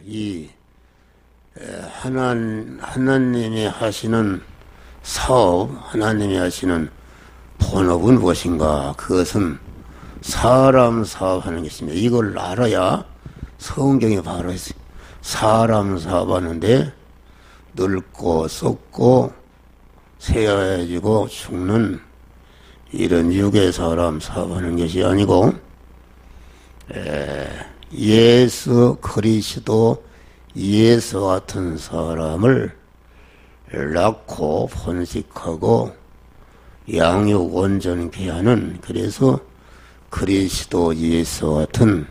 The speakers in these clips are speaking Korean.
이 하나님이 하시는 사업, 하나님이 하시는 본업은 무엇인가? 그것은 사람 사업하는 것입니다. 이걸 알아야 성경이 바로 했어요. 사람 사업하는데 늙고 썩고 세어지고 죽는 이런 육의 사람 사업하는 것이 아니고 예수 그리스도 예수 같은 사람을 낳고 번식하고 양육 온전케 하는, 그래서 그리스도 예수 같은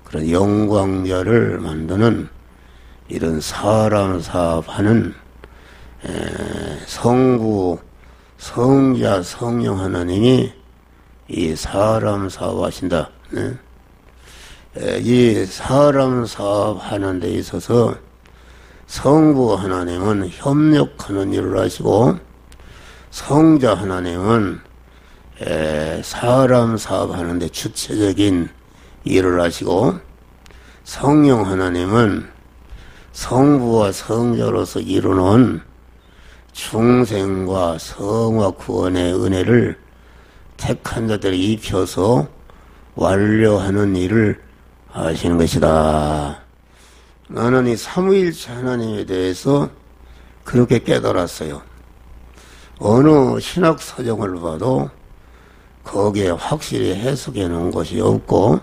그런 영광자를 만드는 이런 사람 사업하는 성부, 성자, 성령 하나님이 이 사람 사업하신다. 이 사람 사업하는 데 있어서 성부 하나님은 협력하는 일을 하시고, 성자 하나님은 사람 사업하는 데 주체적인 일을 하시고, 성령 하나님은 성부와 성자로서 이루는 중생과 성화 구원의 은혜를 택한 자들에 입혀서 완료하는 일을 하시는 것이다. 나는 이 삼위일체 하나님에 대해서 그렇게 깨달았어요. 어느 신학 서적을 봐도 거기에 확실히 해석해 놓은 것이 없고,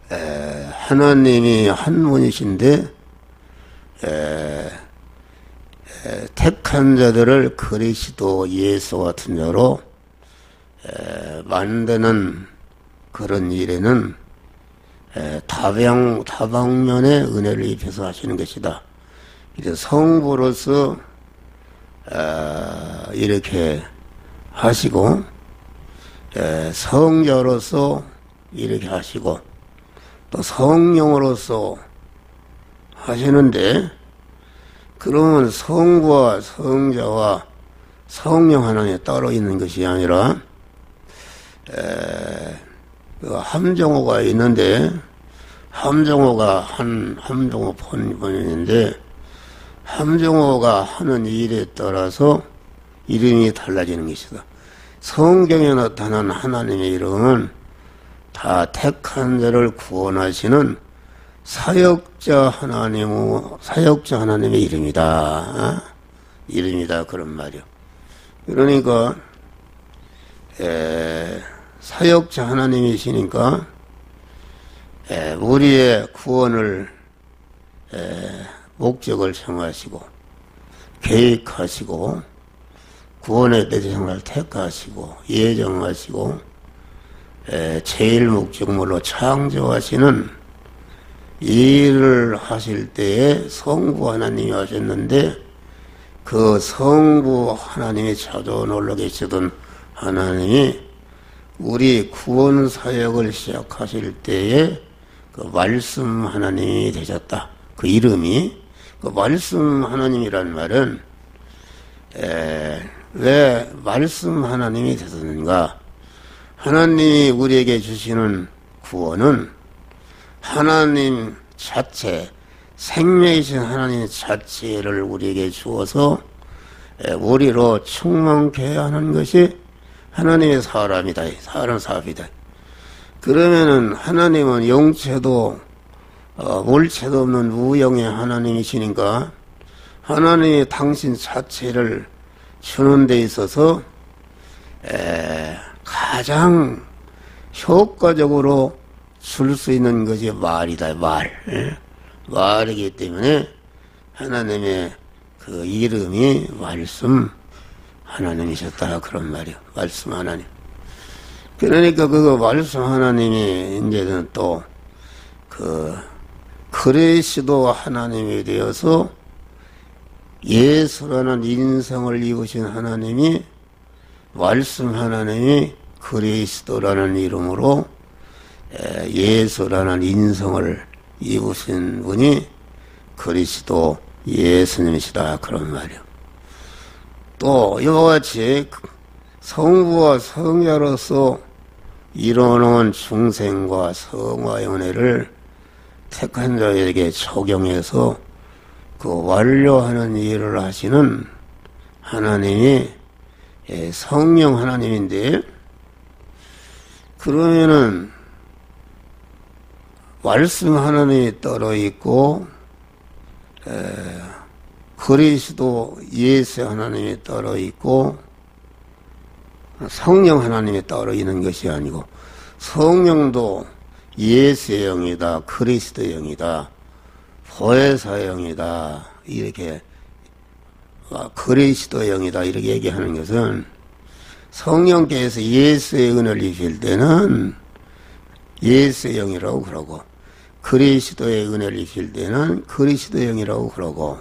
하나님이 한 분이신데 택한 자들을 그리스도 예수 같은 자로 만드는 그런 일에는 다방면의 은혜를 입혀서 하시는 것이다. 그래서 성부로서 이렇게 하시고, 성자로서 이렇게 하시고, 또 성령으로서 하시는데, 그러면 성부와 성자와 성령 하나님이 따로 있는 것이 아니라 함정호가 있는데, 함정호가 함정호 본인인데, 함정호가 하는 일에 따라서 이름이 달라지는 것이다. 성경에 나타난 하나님의 이름은 다 택한 자를 구원하시는 사역자 하나님의 이름이다. 이름이다. 그런 말이요. 그러니까 사역자 하나님이시니까 우리의 구원을 목적을 정하시고 계획하시고 구원의 대상을 택하시고 예정하시고 제일 목적물로 창조하시는 일을 하실 때에 성부 하나님이 하셨는데, 그 성부 하나님이 찾아 놀러 계시던 하나님이 우리 구원 사역을 시작하실 때에 그 말씀 하나님이 되셨다. 그 이름이, 그 말씀 하나님이란 말은 왜 말씀 하나님이 되셨는가? 하나님이 우리에게 주시는 구원은 하나님 자체, 생명이신 하나님 자체를 우리에게 주어서 우리로 충만케 하는 것이 하나님의 사람이다. 사람 사업이다. 그러면은 하나님은 영체도 물체도 없는 무영의 하나님이시니까 하나님이 당신 자체를 주는 데 있어서 가장 효과적으로 줄 수 있는 것이 말이다. 말이기 때문에 하나님의 그 이름이 말씀 하나님이셨다. 그런 말이요. 말씀 하나님. 그러니까 그 말씀 하나님이 이제는 또 그리스도 하나님이 되어서 예수라는 인성을 입으신 하나님이, 말씀 하나님이 그리스도라는 이름으로 예수라는 인성을 입으신 분이 그리스도 예수님이시다. 그런 말이요. 또 이와 같이 성부와 성자로서 이루어놓은 중생과 성화의 은혜를 택한 자에게 적용해서 그 완료하는 일을 하시는 하나님이 성령 하나님인데, 그러면은 말씀 하나님이 따로 있고 그리스도 예수 하나님이 따로 있고 성령 하나님이 따로 있는 것이 아니고, 성령도 예수의 영이다, 그리스도의 영이다, 보혜사의 영이다, 이렇게 그리스도의 영이다 이렇게 얘기하는 것은, 성령께서 예수의 은혜를 입힐 때는 예수의 영이라고 그러고, 그리스도의 은혜를 입힐 때는 그리스도의 영이라고 그러고,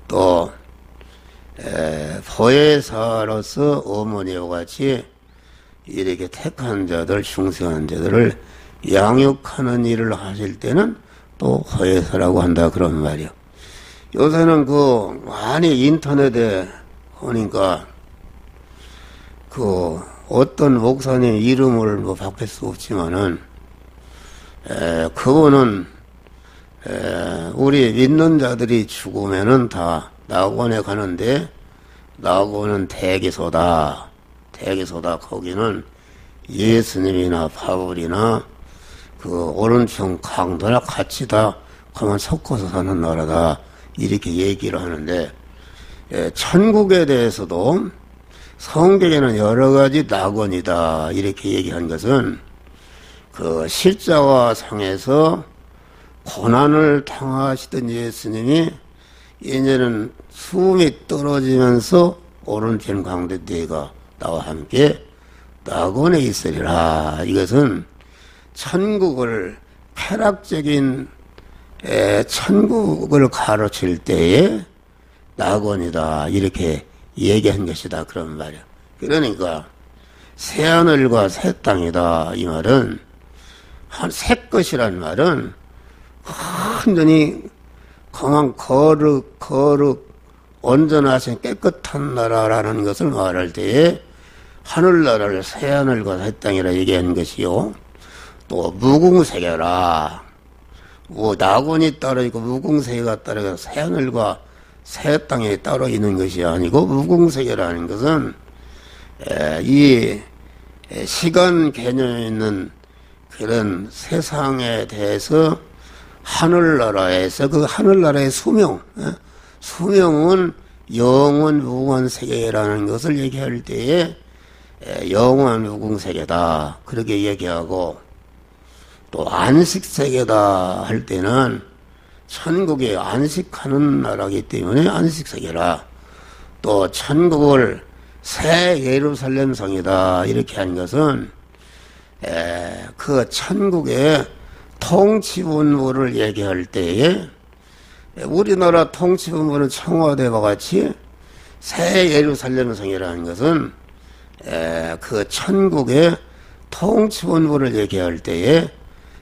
또 보혜사로서 어머니와 같이 이렇게 택한 자들, 충성한 자들을 양육하는 일을 하실 때는 또 보혜사라고 한다 그런 말이요. 요새는 많이 인터넷에 보니까 어떤 목사님 이름을 바꿀 수 없지만은 그분은 우리 믿는 자들이 죽으면은 다 낙원에 가는데, 낙원은 대기소다. 거기는 예수님이나 바울이나 오른쪽 강도나 같이 다 가만 섞어서 사는 나라다, 이렇게 얘기를 하는데, 천국에 대해서도 성경에는 여러 가지 낙원이다 이렇게 얘기한 것은, 십자가상에서 고난을 당하시던 예수님이 이제는 숨이 떨어지면서 오른편 강도대가 나와 함께 낙원에 있으리라. 이것은 천국을, 쾌락적인 천국을 가르칠 때에 낙원이다 이렇게 얘기한 것이다 그런 말이야. 그러니까 새하늘과 새 땅이다 이 말은, 새 것이란 말은 완전히 그만 거룩 온전하신 깨끗한 나라라는 것을 말할 때에 하늘나라를 새하늘과 새 땅이라 얘기하는 것이요. 또 무궁세계라, 낙원이 따로 있고 무궁세계가 따로 있고 새하늘과 새 땅이 따로 있는 것이 아니고, 무궁세계라는 것은 이 시간 개념이 있는 그런 세상에 대해서 하늘나라에서 그 하늘나라의 수명은 영원 무궁한 세계라는 것을 얘기할 때에 영원 무궁세계다 그렇게 얘기하고, 또 안식세계다 할 때는 천국에 안식하는 나라이기 때문에 안식세계라, 또 천국을 새 예루살렘 성이다 이렇게 한 것은 그 천국의 통치본부를 얘기할 때에, 우리나라 통치본부는 청와대와 같이 새 예루살렘 성이라는 것은 그 천국의 통치본부를 얘기할 때에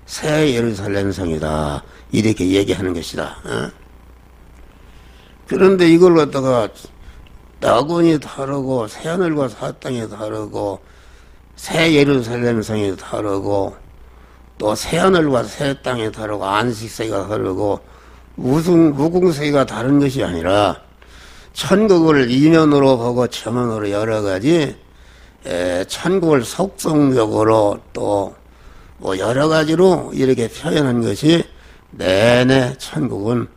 새 예루살렘 성이다 이렇게 얘기하는 것이다. 그런데 이걸 갖다가 낙원이 다르고 새하늘과 새 땅이 다르고 새 예루살렘 성이 다르고 또 새하늘과 새 땅이 다르고 안식세가 다르고 무궁세가 다른 것이 아니라, 천국을 이면으로 보고 저면으로 여러 가지 천국을 속성적으로 또 여러 가지로 이렇게 표현한 것이 내내 천국은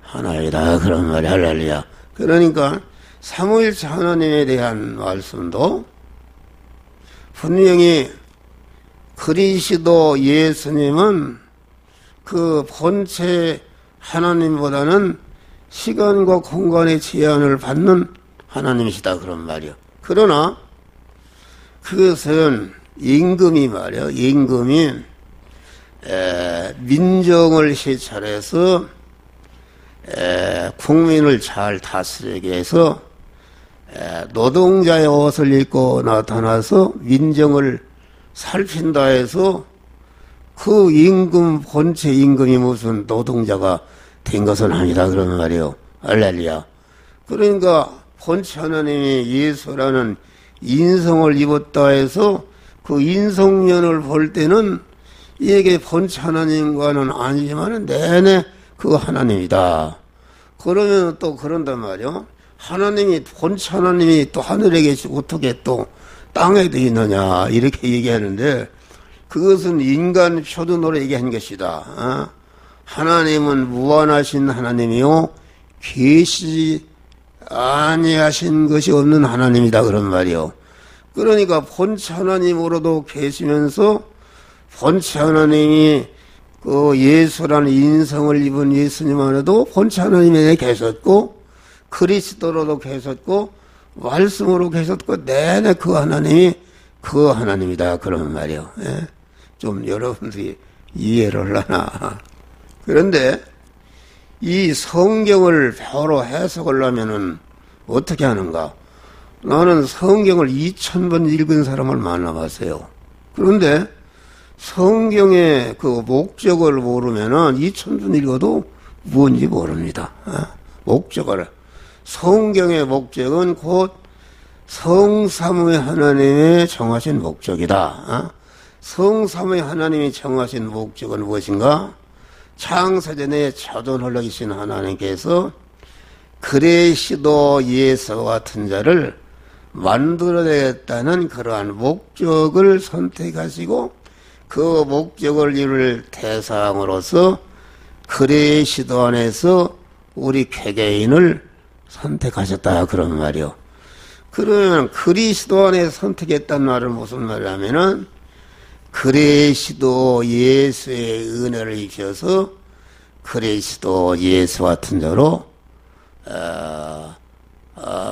하나이다 그런 말이 할렐루야. 그러니까 삼위일체 하나님에 대한 말씀도 분명히 그리스도 예수님은 그 본체 하나님보다는 시간과 공간의 제한을 받는 하나님이시다 그런 말이요. 그러나 그것은 임금이 말이요. 임금이 민정을 시찰해서 국민을 잘 다스리게 해서 노동자의 옷을 입고 나타나서 민정을 살핀다 해서 그 임금, 본체 임금이 무슨 노동자가 된 것은 아니다 그런 말이요. 할렐루야. 그러니까 본체 하나님이 예수라는 인성을 입었다 해서 그 인성면을 볼 때는 이게 본체 하나님과는 아니지만 내내 그 하나님이다. 그러면 또 그런단 말이요. 하나님이 본체 하나님이 또 하늘에 계시고 어떻게 또 땅에도 있느냐 이렇게 얘기하는데 그것은 인간 표준으로 얘기한 것이다. 하나님은 무한하신 하나님이요 계시지 아니하신 것이 없는 하나님이다 그런 말이요. 그러니까 본체 하나님으로도 계시면서 본체 하나님이 그 예수라는 인성을 입은 예수님 안에도 본체 하나님에 계셨고 그리스도로도 계셨고 말씀으로 계셨고 내내 그 하나님이 그 하나님이다 그런 말이요. 예? 좀 여러분들이 이해를 하나. 그런데 이 성경을 바로 해석을 하면은 어떻게 하는가? 나는 성경을 2000번 읽은 사람을 만나봤어요. 그런데 성경의 그 목적을 모르면은 2000번 읽어도 뭔지 모릅니다. 목적을. 성경의 목적은 곧 성삼위 하나님의 정하신 목적이다. 성삼위 하나님이 정하신 목적은 무엇인가? 창세전에 자존하려 계신 하나님께서 그리스도 예수 같은 자를 만들어내겠다는 그러한 목적을 선택하시고 그 목적을 이룰 대상으로서 그리스도 안에서 우리 개개인을 선택하셨다 그런 말이요. 그러면 그리스도 안에 선택했단 말은 무슨 말이냐면은 그리스도 예수의 은혜를 입혀서 그리스도 예수 같은 자로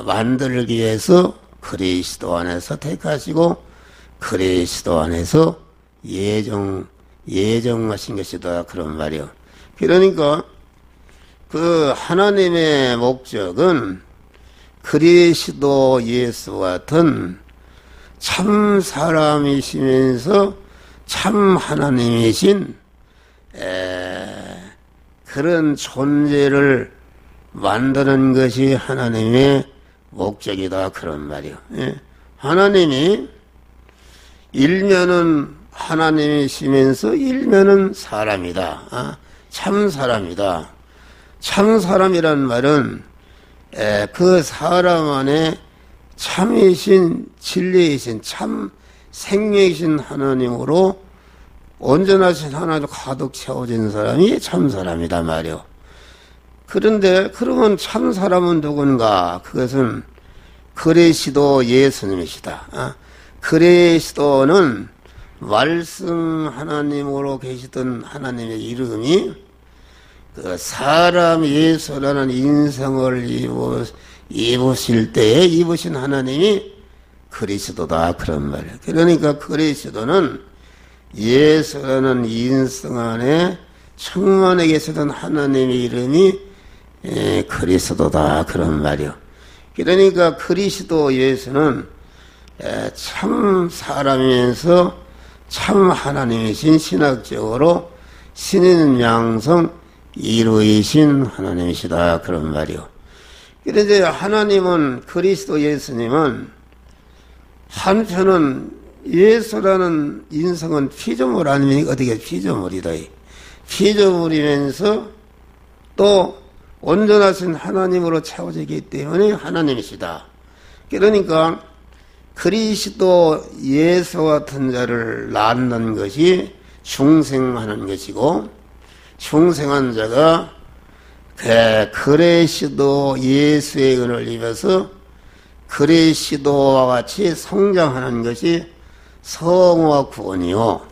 만들기 위해서 그리스도 안에서 택하시고 그리스도 안에서 예정하신 것이다 그런 말이요. 그러니까 그 하나님의 목적은 그리스도 예수 같은 참 사람이시면서 참 하나님이신 그런 존재를 만드는 것이 하나님의 목적이다 그런 말이요. 예. 하나님이 일면은 하나님이시면서 일면은 사람이다. 참 사람이다. 참 사람이란 말은 그 사람 안에 참이신 진리이신 참 생명이신 하나님으로 온전하신 하나님으로 가득 채워진 사람이 참 사람이다 말이요. 그런데 그러면 참 사람은 누군가? 그것은 그리스도 예수님이시다. 그리스도는 말씀 하나님으로 계시던 하나님의 이름이 그 사람 예수라는 인성을 입으실 때에 입으신 하나님이 그리스도다 그런 말이에요. 그러니까 그리스도는 예수라는 인성 안에 충만하게 계시던 하나님의 이름이 그리스도다 그런 말이요. 그러니까 그리스도 예수는 참 사람이면서 참 하나님이신 신학적으로 신인 양성 이루이신 하나님이시다 그런 말이요. 그런데 하나님은 그리스도 예수님은 한편은 예수라는 인성은 피조물 아니면 어떻게 피조물이다. 피조물이면서 또 온전하신 하나님으로 채워지기 때문에 하나님이시다. 그러니까 그리스도 예수 같은 자를 낳는 것이 중생하는 것이고 중생한 자가 그리스도 예수의 은을 입어서 그리스도와 같이 성장하는 것이 성화 구원이요.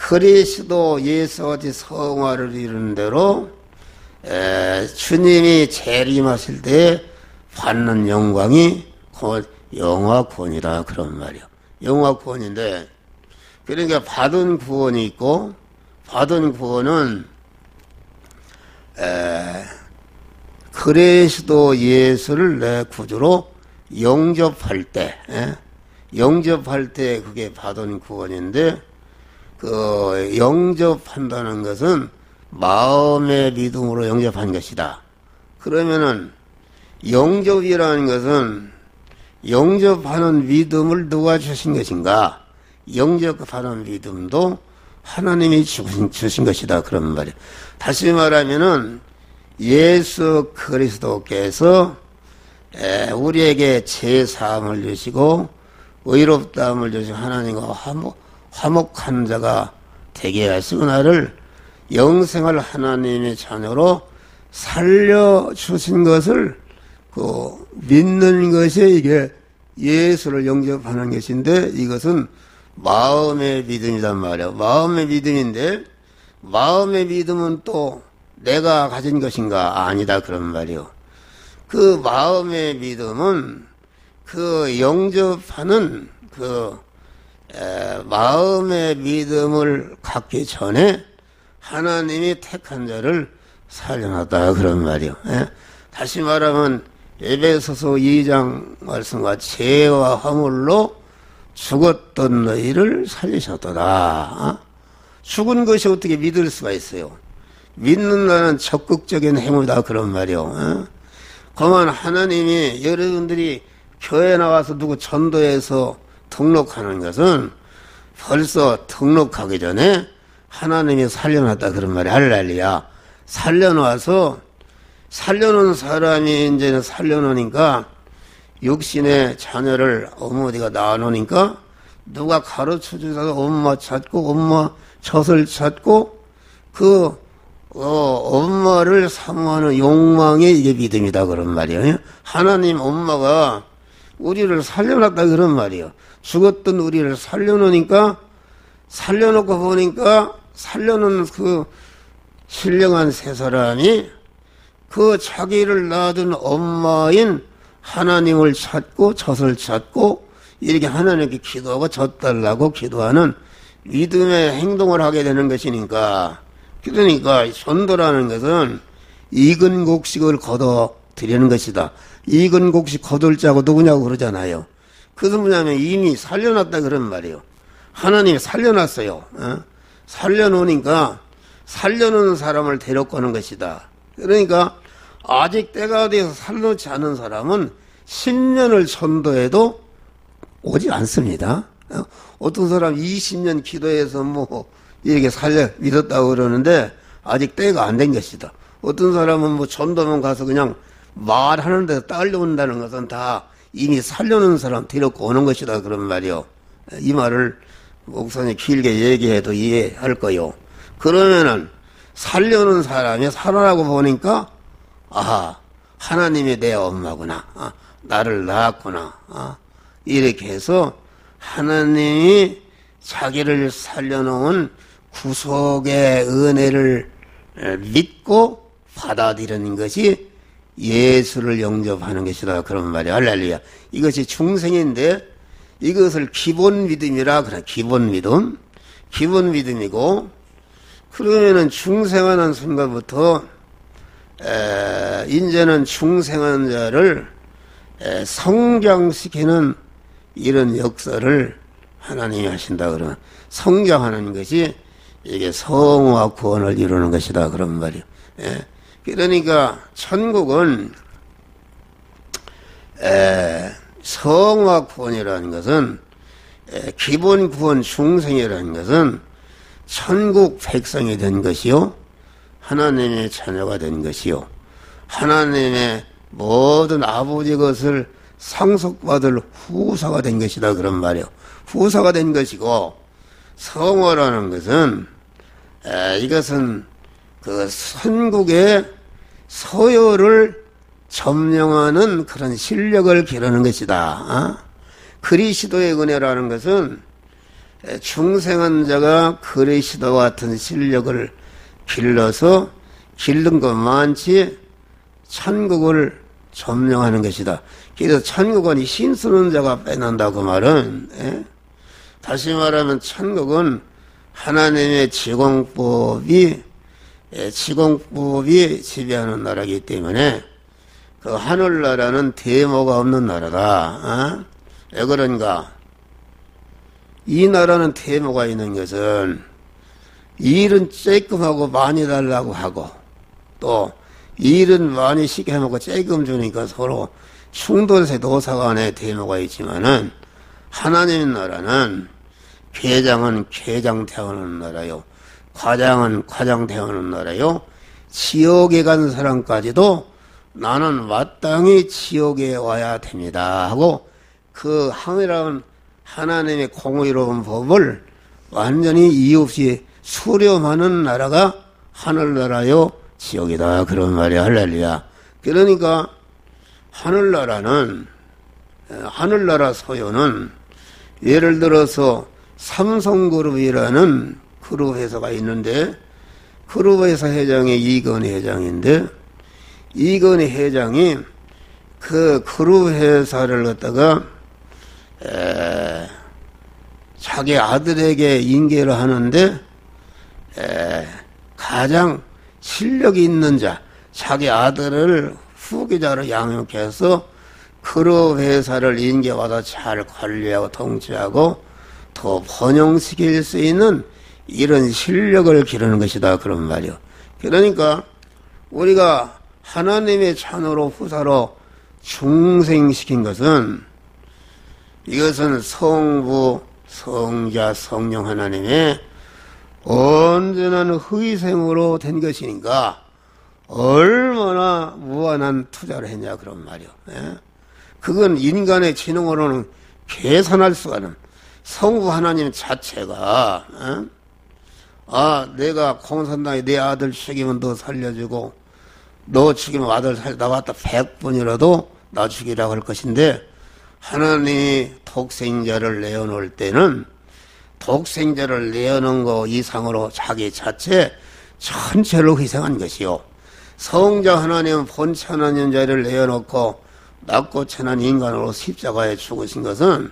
그리스도 예수와 같이 성화를 이루는 대로 주님이 재림하실 때 받는 영광이 곧 영화구원이다 그런 말이요. 영화구원인데 그러니까 받은 구원이 있고 받은 구원은 그리스도 예수를 내 구주로 영접할 때 그게 받은 구원인데 그 영접한다는 것은 마음의 믿음으로 영접한 것이다. 그러면은 영접이라는 것은 영접하는 믿음을 누가 주신 것인가? 영접하는 믿음도 하나님이 주신 것이다. 그런 말이에요. 다시 말하면은 예수 그리스도께서 우리에게 제사함을 주시고 의롭다함을 주시고 하나님과 화목한 자가 되게 하시고 나를 영생할 하나님의 자녀로 살려주신 것을 믿는 것이 이게 예수를 영접하는 것인데, 이것은 마음의 믿음이란 말이야. 마음의 믿음인데, 마음의 믿음은 또 내가 가진 것인가? 아니다. 그런 말이요. 그 마음의 믿음은 그 영접하는 마음의 믿음을 갖기 전에 하나님이 택한 자를 살려놨다. 그런 말이요. 다시 말하면 에베소서 2장 말씀과 죄와 허물로 죽었던 너희를 살리셨도다. 죽은 것이 어떻게 믿을 수가 있어요? 믿는다는 적극적인 행위다. 그런 말이요. 그만 하나님이 여러분들이 교회 나와서 누구 전도해서 등록하는 것은 벌써 등록하기 전에 하나님이 살려놨다. 그런 말이야. 할렐루야. 살려놓은 사람이 이제는 살려놓으니까 육신의 자녀를 어머니가 낳아놓으니까 누가 가르쳐 주셔서 엄마 찾고 엄마 젖을 찾고 엄마를 사모하는 욕망이 이게 믿음이다. 그런 말이에요. 하나님 엄마가 우리를 살려놨다. 그런 말이에요. 죽었던 우리를 살려놓으니까 살려놓고 보니까 살려놓은 그 신령한 세 사람이 자기를 낳아둔 엄마인 하나님을 찾고 젖을 찾고 이렇게 하나님께 기도하고 젖 달라고 기도하는 믿음의 행동을 하게 되는 것이니까, 그러니까 전도라는 것은 익은 곡식을 거둬 드리는 것이다. 익은 곡식 거둘 자고 누구냐고 그러잖아요. 그것은 뭐냐면 이미 살려놨다. 그런 말이에요. 하나님이 살려놨어요. 살려놓으니까 살려놓은 사람을 데려가는 것이다. 그러니까 아직 때가 돼서 살려놓지 않은 사람은 10년을 전도해도 오지 않습니다. 어떤 사람 20년 기도해서 이렇게 믿었다고 그러는데 아직 때가 안 된 것이다. 어떤 사람은 전도만 가서 그냥 말하는 데서 딸려온다는 것은 다 이미 살려놓은 사람 데리고 오는 것이다. 그런 말이요. 이 말을 목사님 길게 얘기해도 이해할 거요. 그러면은 살려놓은 사람이 살아나고 보니까 하나님이 내 엄마구나. 나를 낳았구나. 이렇게 해서 하나님이 자기를 살려놓은 구속의 은혜를 믿고 받아들이는 것이 예수를 영접하는 것이다. 그런 말이야. 할렐루야. 이것이 중생인데 이것을 기본 믿음이라 그래. 기본 믿음이고, 그러면은 중생하는 순간부터 이제는 중생한 자를 성장시키는 이런 역사를 하나님이 하신다. 그러면 성장하는 것이 이게 성화 구원을 이루는 것이다. 그런 말이요. 그러니까 천국은 성화 구원이라는 것은 기본 구원 중생이라는 것은 천국 백성이 된 것이요, 하나님의 자녀가 된 것이요, 하나님의 모든 아버지 것을 상속받을 후사가 된 것이다. 그런 말이요. 후사가 된 것이고, 성화라는 것은 이것은 그 선국의 소요를 점령하는 그런 실력을 기르는 것이다. 그리스도의 은혜라는 것은 중생한 자가 그리스도와 같은 실력을 길러서 기른 것만치 천국을 점령하는 것이다. 그래서 천국은 힘쓰는 자가 빼난다. 그 말은 다시 말하면 천국은 하나님의 지공법이 지배하는 나라이기 때문에 그 하늘나라는 대모가 없는 나라다. 왜 그런가? 이 나라는 대모가 있는 것은 일은 쬐끔하고 많이 달라고 하고, 또 일은 많이 쉽게 해먹고 쬐끔 주니까 서로 충돌세 노사간에 대모가 있지만은, 하나님 나라는 괴장은 괴장 태어나는 나라요. 과장은 과장 태어나는 나라요. 지옥에 간 사람까지도 나는 마땅히 지옥에 와야 됩니다 하고 그 하늘이라는 하나님의 공의로운 법을 완전히 이유 없이 수렴하는 나라가 하늘나라요 지옥이다 그런 말이야. 할렐루야. 그러니까 하늘나라 소유는 예를 들어서 삼성그룹이라는 그룹 회사가 있는데 그룹 회사 회장이 이건희 회장인데 이건희 회장이 그 그룹 회사를 갖다가 자기 아들에게 인계를 하는데 가장 실력이 있는 자 자기 아들을 후계자로 양육해서 그룹 회사를 인계받아 잘 관리하고 통치하고 더 번영시킬 수 있는 이런 실력을 기르는 것이다 그런 말이요. 그러니까 우리가 하나님의 자녀로 후사로 중생시킨 것은 이것은 성부, 성자, 성령 하나님의 온전한 희생으로 된 것이니까 얼마나 무한한 투자를 했냐 그런 말이요. 그건 인간의 지능으로는 계산할 수가 없는 성부 하나님 자체가 내가 공산당에 내 아들 죽이면 너 살려주고 너 죽이면 아들 나왔다 100번이라도 나 죽이라고 할 것인데 하나님이 독생자를 내어놓을 때는 독생자를 내어놓은 거 이상으로 자기 자체 전체를 희생한 것이요. 성자 하나님은 본체 하나님 자리를 내어놓고 낮고 천한 인간으로 십자가에 죽으신 것은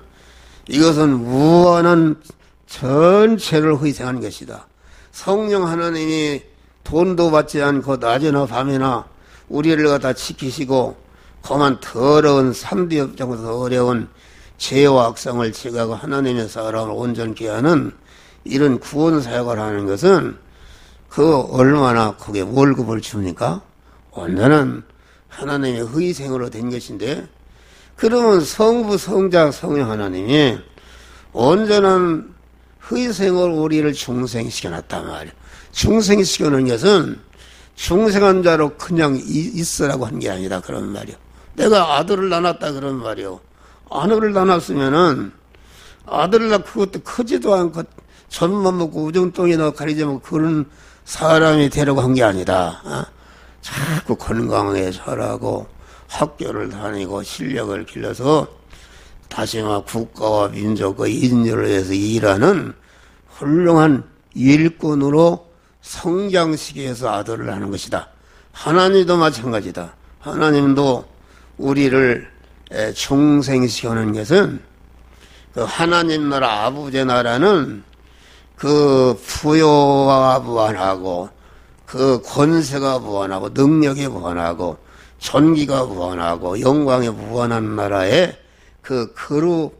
이것은 무한한 전체를 희생한 것이다. 성령 하나님이 돈도 받지 않고 낮이나 밤이나 우리를 갖다 지키시고 그만 더러운 삼비업장에서 어려운 죄와 악성을 제거하고 하나님의 사람을 온전케 하는 이런 구원 사역을 하는 것은 그 얼마나 그게 월급을 줍니까? 온전한 하나님의 희생으로 된 것인데 그러면 성부, 성자, 성령 하나님이 온전한 희생을 우리를 중생시켜놨단 말이에요. 중생시켜놓은 것은 중생한 자로 그냥 있으라고 한 게 아니다 그런 말이에요. 내가 아들을 낳았다 그런 말이에요. 아들을 낳았으면은 아들을 낳고 그것도 크지도 않고 젖만 먹고 우정똥이나 가리지 않고 그런 사람이 되려고 한 게 아니다. 자꾸 건강하게 자라고 학교를 다니고 실력을 길러서 다시 국가와 민족의 인류를 위해서 일하는 훌륭한 일꾼으로 성장시키기 위해서 아들을 하는 것이다. 하나님도 마찬가지다. 하나님도 우리를 중생시켜놓은 것은 그 하나님 나라 아버지 나라는 그 부여가 무한하고 그 권세가 무한하고 능력이 무한하고 존귀가 무한하고 영광이 무한한 나라에 그 그루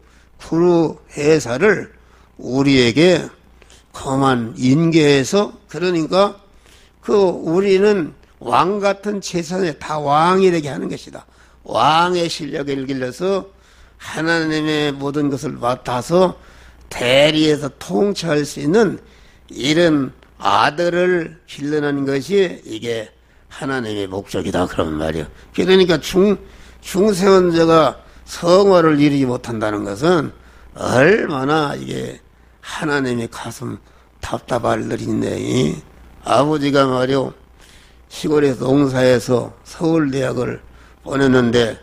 회사를 우리에게 그만 인계해서 그러니까 그 우리는 왕 같은 재산에 다 왕이 되게 하는 것이다. 왕의 실력을 길러서 하나님의 모든 것을 맡아서 대리해서 통치할 수 있는 이런 아들을 길러내는 것이 이게 하나님의 목적이다 그런 말이에요. 그러니까 중생한 자가 성화를 이루지 못한다는 것은 얼마나 이게 하나님의 가슴 답답할 일인데 아버지가 말이요 시골에서 농사해서 서울대학을 보냈는데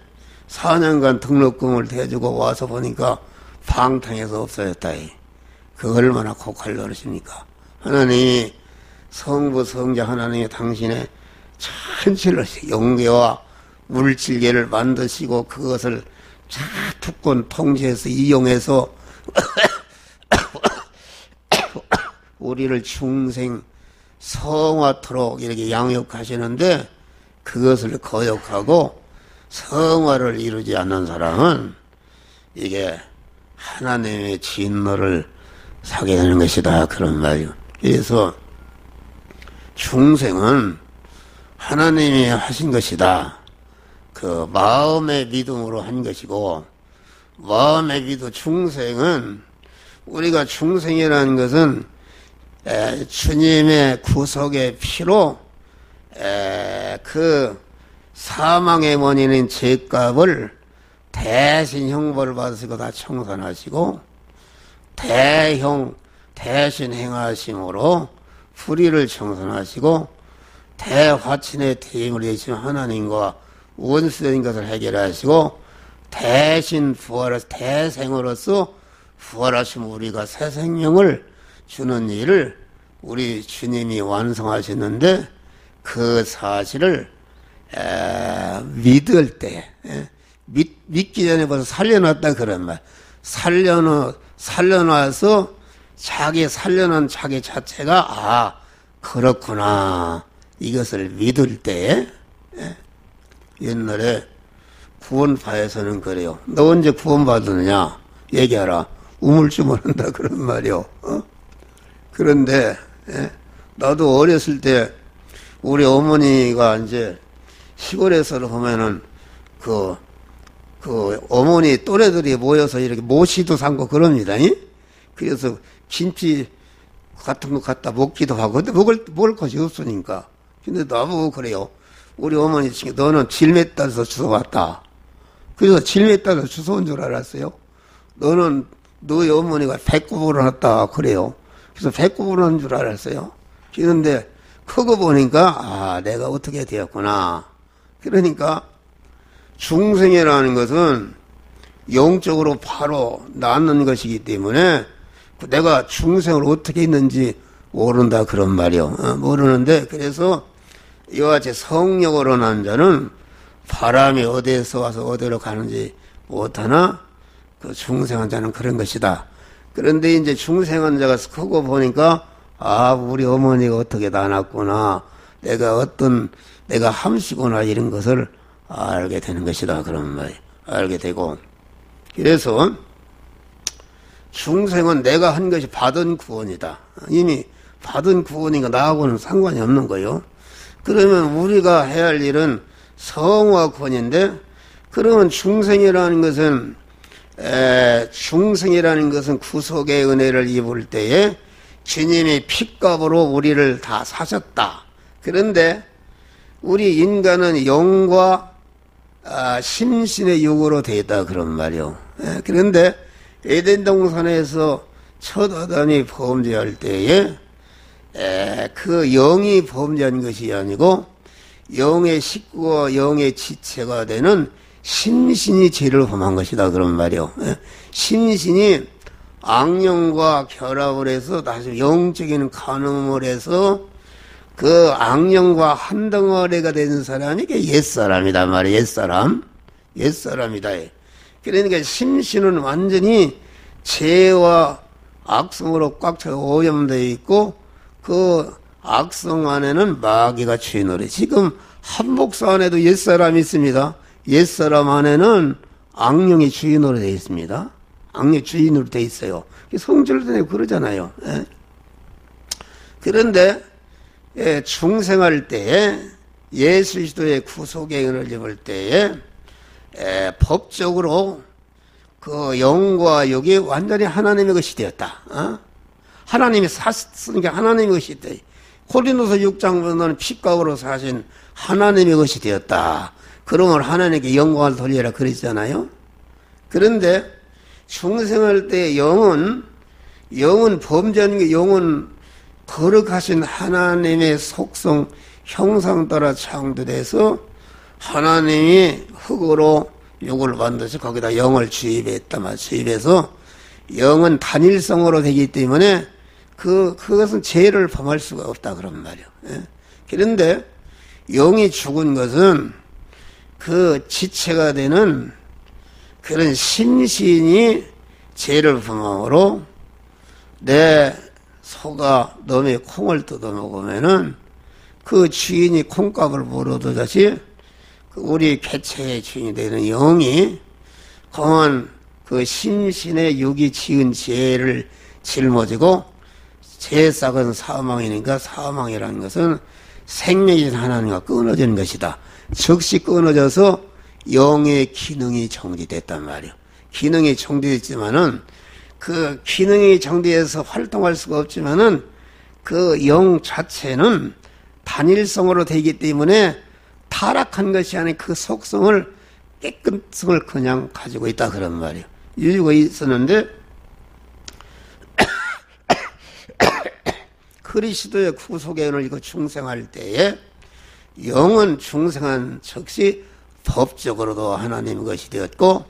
4년간 등록금을 대주고 와서 보니까 방탕해서 없어졌다. 그 얼마나 곡할 노릇입니까? 하나님이 성부 성자 하나님이 당신의 전체를 영계와 물질계를 만드시고 그것을 투권 통제해서 이용해서 우리를 중생 성화토록 이렇게 양육하시는데 그것을 거역하고 성화를 이루지 않는 사람은 이게 하나님의 진노를 사게 되는 것이다 그런 말이요. 그래서 중생은 하나님이 하신 것이다. 그 마음의 믿음으로 한 것이고 마음의 믿음 중생은 우리가 중생이라는 것은 주님의 구속의 피로 그 사망의 원인인 죄값을 대신 형벌을 받으시고 다 청산하시고 대신 행하심으로 불의를 청산하시고 대화친의 대임을 내신 하나님과 원수된 것을 해결하시고 대신 부활하시 대생으로서 부활하신 우리가 새 생명을 주는 일을 우리 주님이 완성하셨는데 그 사실을 믿을 때 믿기 전에 벌써 살려놨다 그런 말. 살려놔서 살려놓은 자기 자체가 그렇구나 이것을 믿을 때 옛날에 구원파에서는 그래요. 너 언제 구원받았느냐 얘기하라. 우물쭈물한다 그런 말이요. 그런데 나도 어렸을 때 우리 어머니가 이제 시골에서 보면은 그 어머니 또래들이 모여서 이렇게 모시도 삼고 그럽니다. 그래서 김치 같은 거 갖다 먹기도 하고 근데 먹을 것이 없으니까. 근데 나보고 그래요. 우리 어머니 중에 너는 질매 따서 주워왔다. 그래서 질매 따서 주워온 줄 알았어요. 너는 너희 어머니가 배꼽으로 났다 그래요. 그래서 배꼽으로 한 줄 알았어요. 그런데 그거 보니까 내가 어떻게 되었구나. 그러니까 중생이라는 것은 영적으로 바로 낳는 것이기 때문에 내가 중생을 어떻게 했는지 모른다 그런 말이요. 모르는데 그래서 이와 같이 성령으로 난 자는 바람이 어디에서 와서 어디로 가는지 못하나 그 중생한 자는 그런 것이다. 그런데 이제 중생한 자가 크고 보니까 우리 어머니가 어떻게 낳았구나. 내가 함시구나 이런 것을 알게 되는 것이다. 그런 말이 알게 되고. 그래서 중생은 내가 한 것이 받은 구원이다. 이미 받은 구원이니까 나하고는 상관이 없는 거요. 그러면 우리가 해야 할 일은 성화 구원인데 그러면 중생이라는 것은 구속의 은혜를 입을 때에 주님이 핏값으로 우리를 다 사셨다. 그런데 우리 인간은 영과 심신의 육으로 되어 있다 그런 말이요. 그런데 에덴 동산에서 첫 아담이 범죄할 때에 그 영이 범죄한 것이 아니고 영의 식구와 영의 지체가 되는 심신이 죄를 범한 것이다 그런 말이요. 심신이 악령과 결합을 해서 다시 영적인 간음을 해서 그 악령과 한 덩어리가 된 사람이 옛사람이다 말이야. 옛사람이다. 그러니까 심신은 완전히 죄와 악성으로 꽉 차 오염되어 있고 그 악성 안에는 마귀가 주인으로. 지금 한복사 안에도 옛사람이 있습니다. 옛사람 안에는 악령이 주인으로 되어 있습니다. 악령 주인으로 되어 있어요. 성질도 그러잖아요. 그런데 중생할 때에 예수 그리스도의 구속의 은혜를 입을 때에 법적으로 그 영과 육이 완전히 하나님의 것이 되었다. 하나님이 샀으니까 하나님의 것이 되었다. 고린도서 6장 보면 핏값으로 사신 하나님의 것이 되었다. 그러면 하나님께 영광을 돌리라 그랬잖아요. 그런데 중생할 때 영은 범죄하는 게 영은 거룩하신 하나님의 속성 형상 따라 창조돼서 하나님이 흙으로 육을 만드시 거기다 영을 주입했다. 주입해서 영은 단일성으로 되기 때문에 그것은 죄를 범할 수가 없다 그런 말이요. 그런데 영이 죽은 것은 그 지체가 되는 그런 심신이 죄를 범함으로 내 소가 너의 콩을 뜯어먹으면은 그 주인이 콩값을 물어두듯이 우리 개체의 주인이 되는 영이 공한 그 심신의 육이 지은 죄를 짊어지고 죄 싹은 사망이니까 사망이라는 것은 생명이신 하나님과 끊어지는 것이다. 즉시 끊어져서 영의 기능이 정지됐단 말이에요. 기능이 정지됐지만은 그 기능이 정지해서 활동할 수가 없지만은 그 영 자체는 단일성으로 되기 때문에 타락한 것이 아닌 그 속성을 깨끗성을 그냥 가지고 있다 그런 말이에요. 이유가 있었는데 그리스도의 구속의 은을 이거 중생할 때에 영은 중생한 즉시 법적으로도 하나님 것이 되었고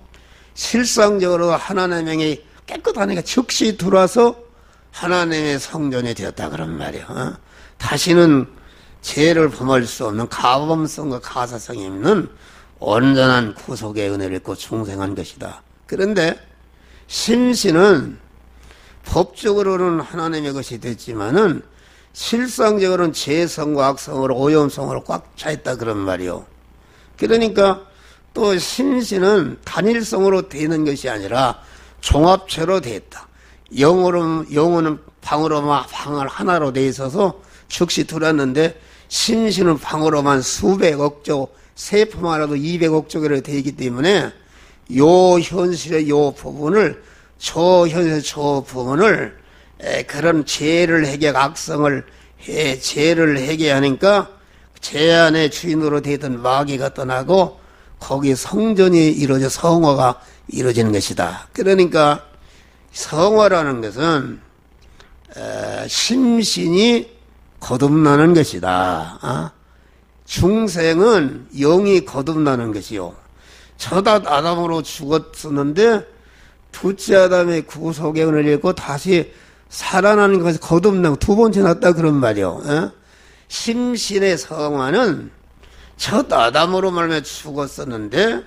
실상적으로 하나님의 깨끗하니까 즉시 들어와서 하나님의 성전이 되었다 그런 말이에요. 다시는 죄를 범할 수 없는 가범성과 가사성이 있는 온전한 구속의 은혜를 입고 중생한 것이다. 그런데 심신은 법적으로는 하나님의 것이 됐지만은 실상적으로는 죄성과 악성으로 오염성으로 꽉 차있다 그런 말이요. 그러니까 또 심신은 단일성으로 되는 것이 아니라 종합체로 되었다. 영혼은 방을 하나로 돼 있어서 즉시 들었는데 심신은 방으로만 수백억 조, 세포만 하도 200억 조개로 되어 있기 때문에 요 현실의 요 부분을 저 현실의 저 부분을 그런 죄를 해결 악성을 죄를 해결하니까 죄 안에 주인으로 되던 마귀가 떠나고 거기 성전이 이루어져 성화가 이루어지는 것이다. 그러니까 성화라는 것은 심신이 거듭나는 것이다. 중생은 영이 거듭나는 것이요. 첫 아담으로 죽었었는데 둘째 아담의 구속의 은혜를 입고 다시 살아나는 것이 거듭나고 두 번째 났다 그런 말이요. 심신의 성화는 첫 아담으로 말하면 죽었었는데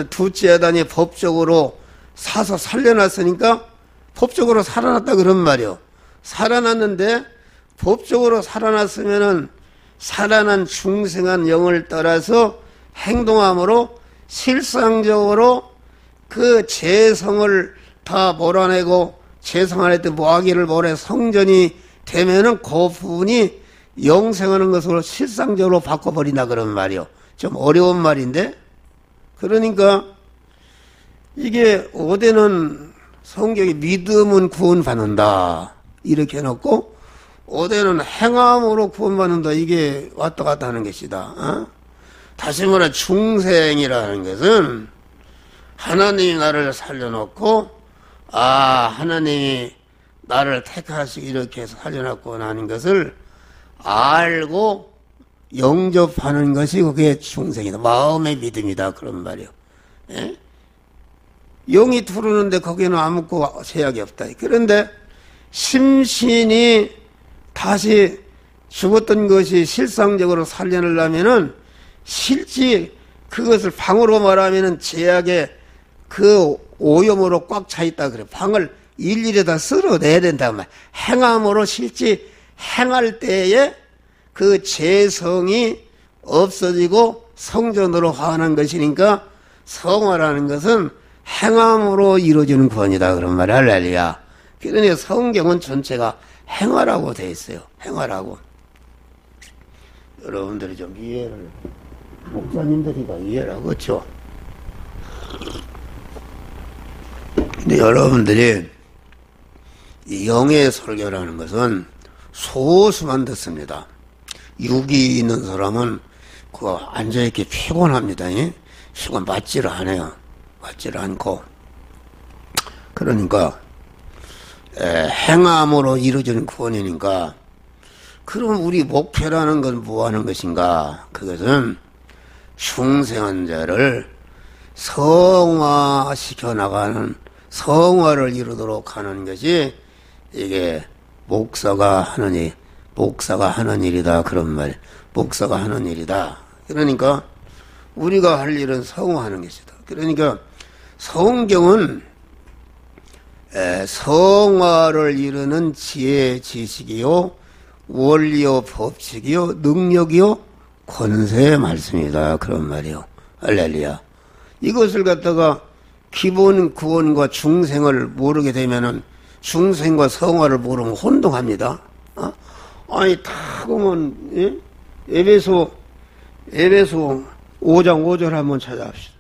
둘째 아담이 법적으로 사서 살려놨으니까 법적으로 살아났다 그런 말이요. 살아났는데 법적으로 살아났으면은 살아난 중생한 영을 따라서 행동함으로 실상적으로 그 재성을 다 몰아내고 재성할 때 마귀를 몰아 성전이 되면은 그 부분이 영생하는 것으로 실상적으로 바꿔버린다 그런 말이요. 좀 어려운 말인데 그러니까 이게 어디는 성경이 믿음은 구원받는다 이렇게 해놓고 어디는 행함으로 구원받는다 이게 왔다 갔다 하는 것이다. 다시 말해 중생이라는 것은 하나님이 나를 살려놓고 하나님이 나를 택하시고 이렇게 해서 살려놓고 하는 것을 알고 영접하는 것이 그게 중생이다. 마음의 믿음이다 그런 말이요. 예? 영이 들어오는데 거기는 아무것도 제약이 없다. 그런데 심신이 다시 죽었던 것이 실상적으로 살려내려면은 실제 그것을 방으로 말하면은 제약에 그 오염으로 꽉 차 있다 그래. 방을 일일이 다 쓸어내야 된단 말이야. 행함으로 실제 행할 때에 그 재성이 없어지고 성전으로 화하는 것이니까 성화라는 것은 행함으로 이루어지는 구원이다 그런 말이야. 할렐루야. 그러니 성경은 전체가 행화라고 되어 있어요. 행화라고. 여러분들이 좀 이해를 목사님들이가 이해를 하고 그렇죠. 근데 여러분들이 이 영의 설교라는 것은 소수만 듣습니다. 육이 있는 사람은 그거 앉아있기 피곤합니다. 시간 맞지를 않아요. 맞지를 않고. 그러니까 행함으로 이루어지는 구원이니까 그럼 우리 목표라는 건 뭐 하는 것인가? 그것은 중생한 자를 성화시켜 나가는 성화를 이루도록 하는 것이 이게 목사가 하는 일이다 그런 말. 목사가 하는 일이다. 그러니까 우리가 할 일은 성화하는 것이다. 그러니까 성경은 성화를 이루는 지혜 지식이요 원리요 법칙이요 능력이요 권세의 말씀이다 그런 말이요. 할렐루야. 이것을 갖다가 기본 구원과 중생을 모르게 되면은 중생과 성화를 모르면 혼동합니다. 아니 다 보면 예? 에베소 5장 5절 한번 찾아봅시다.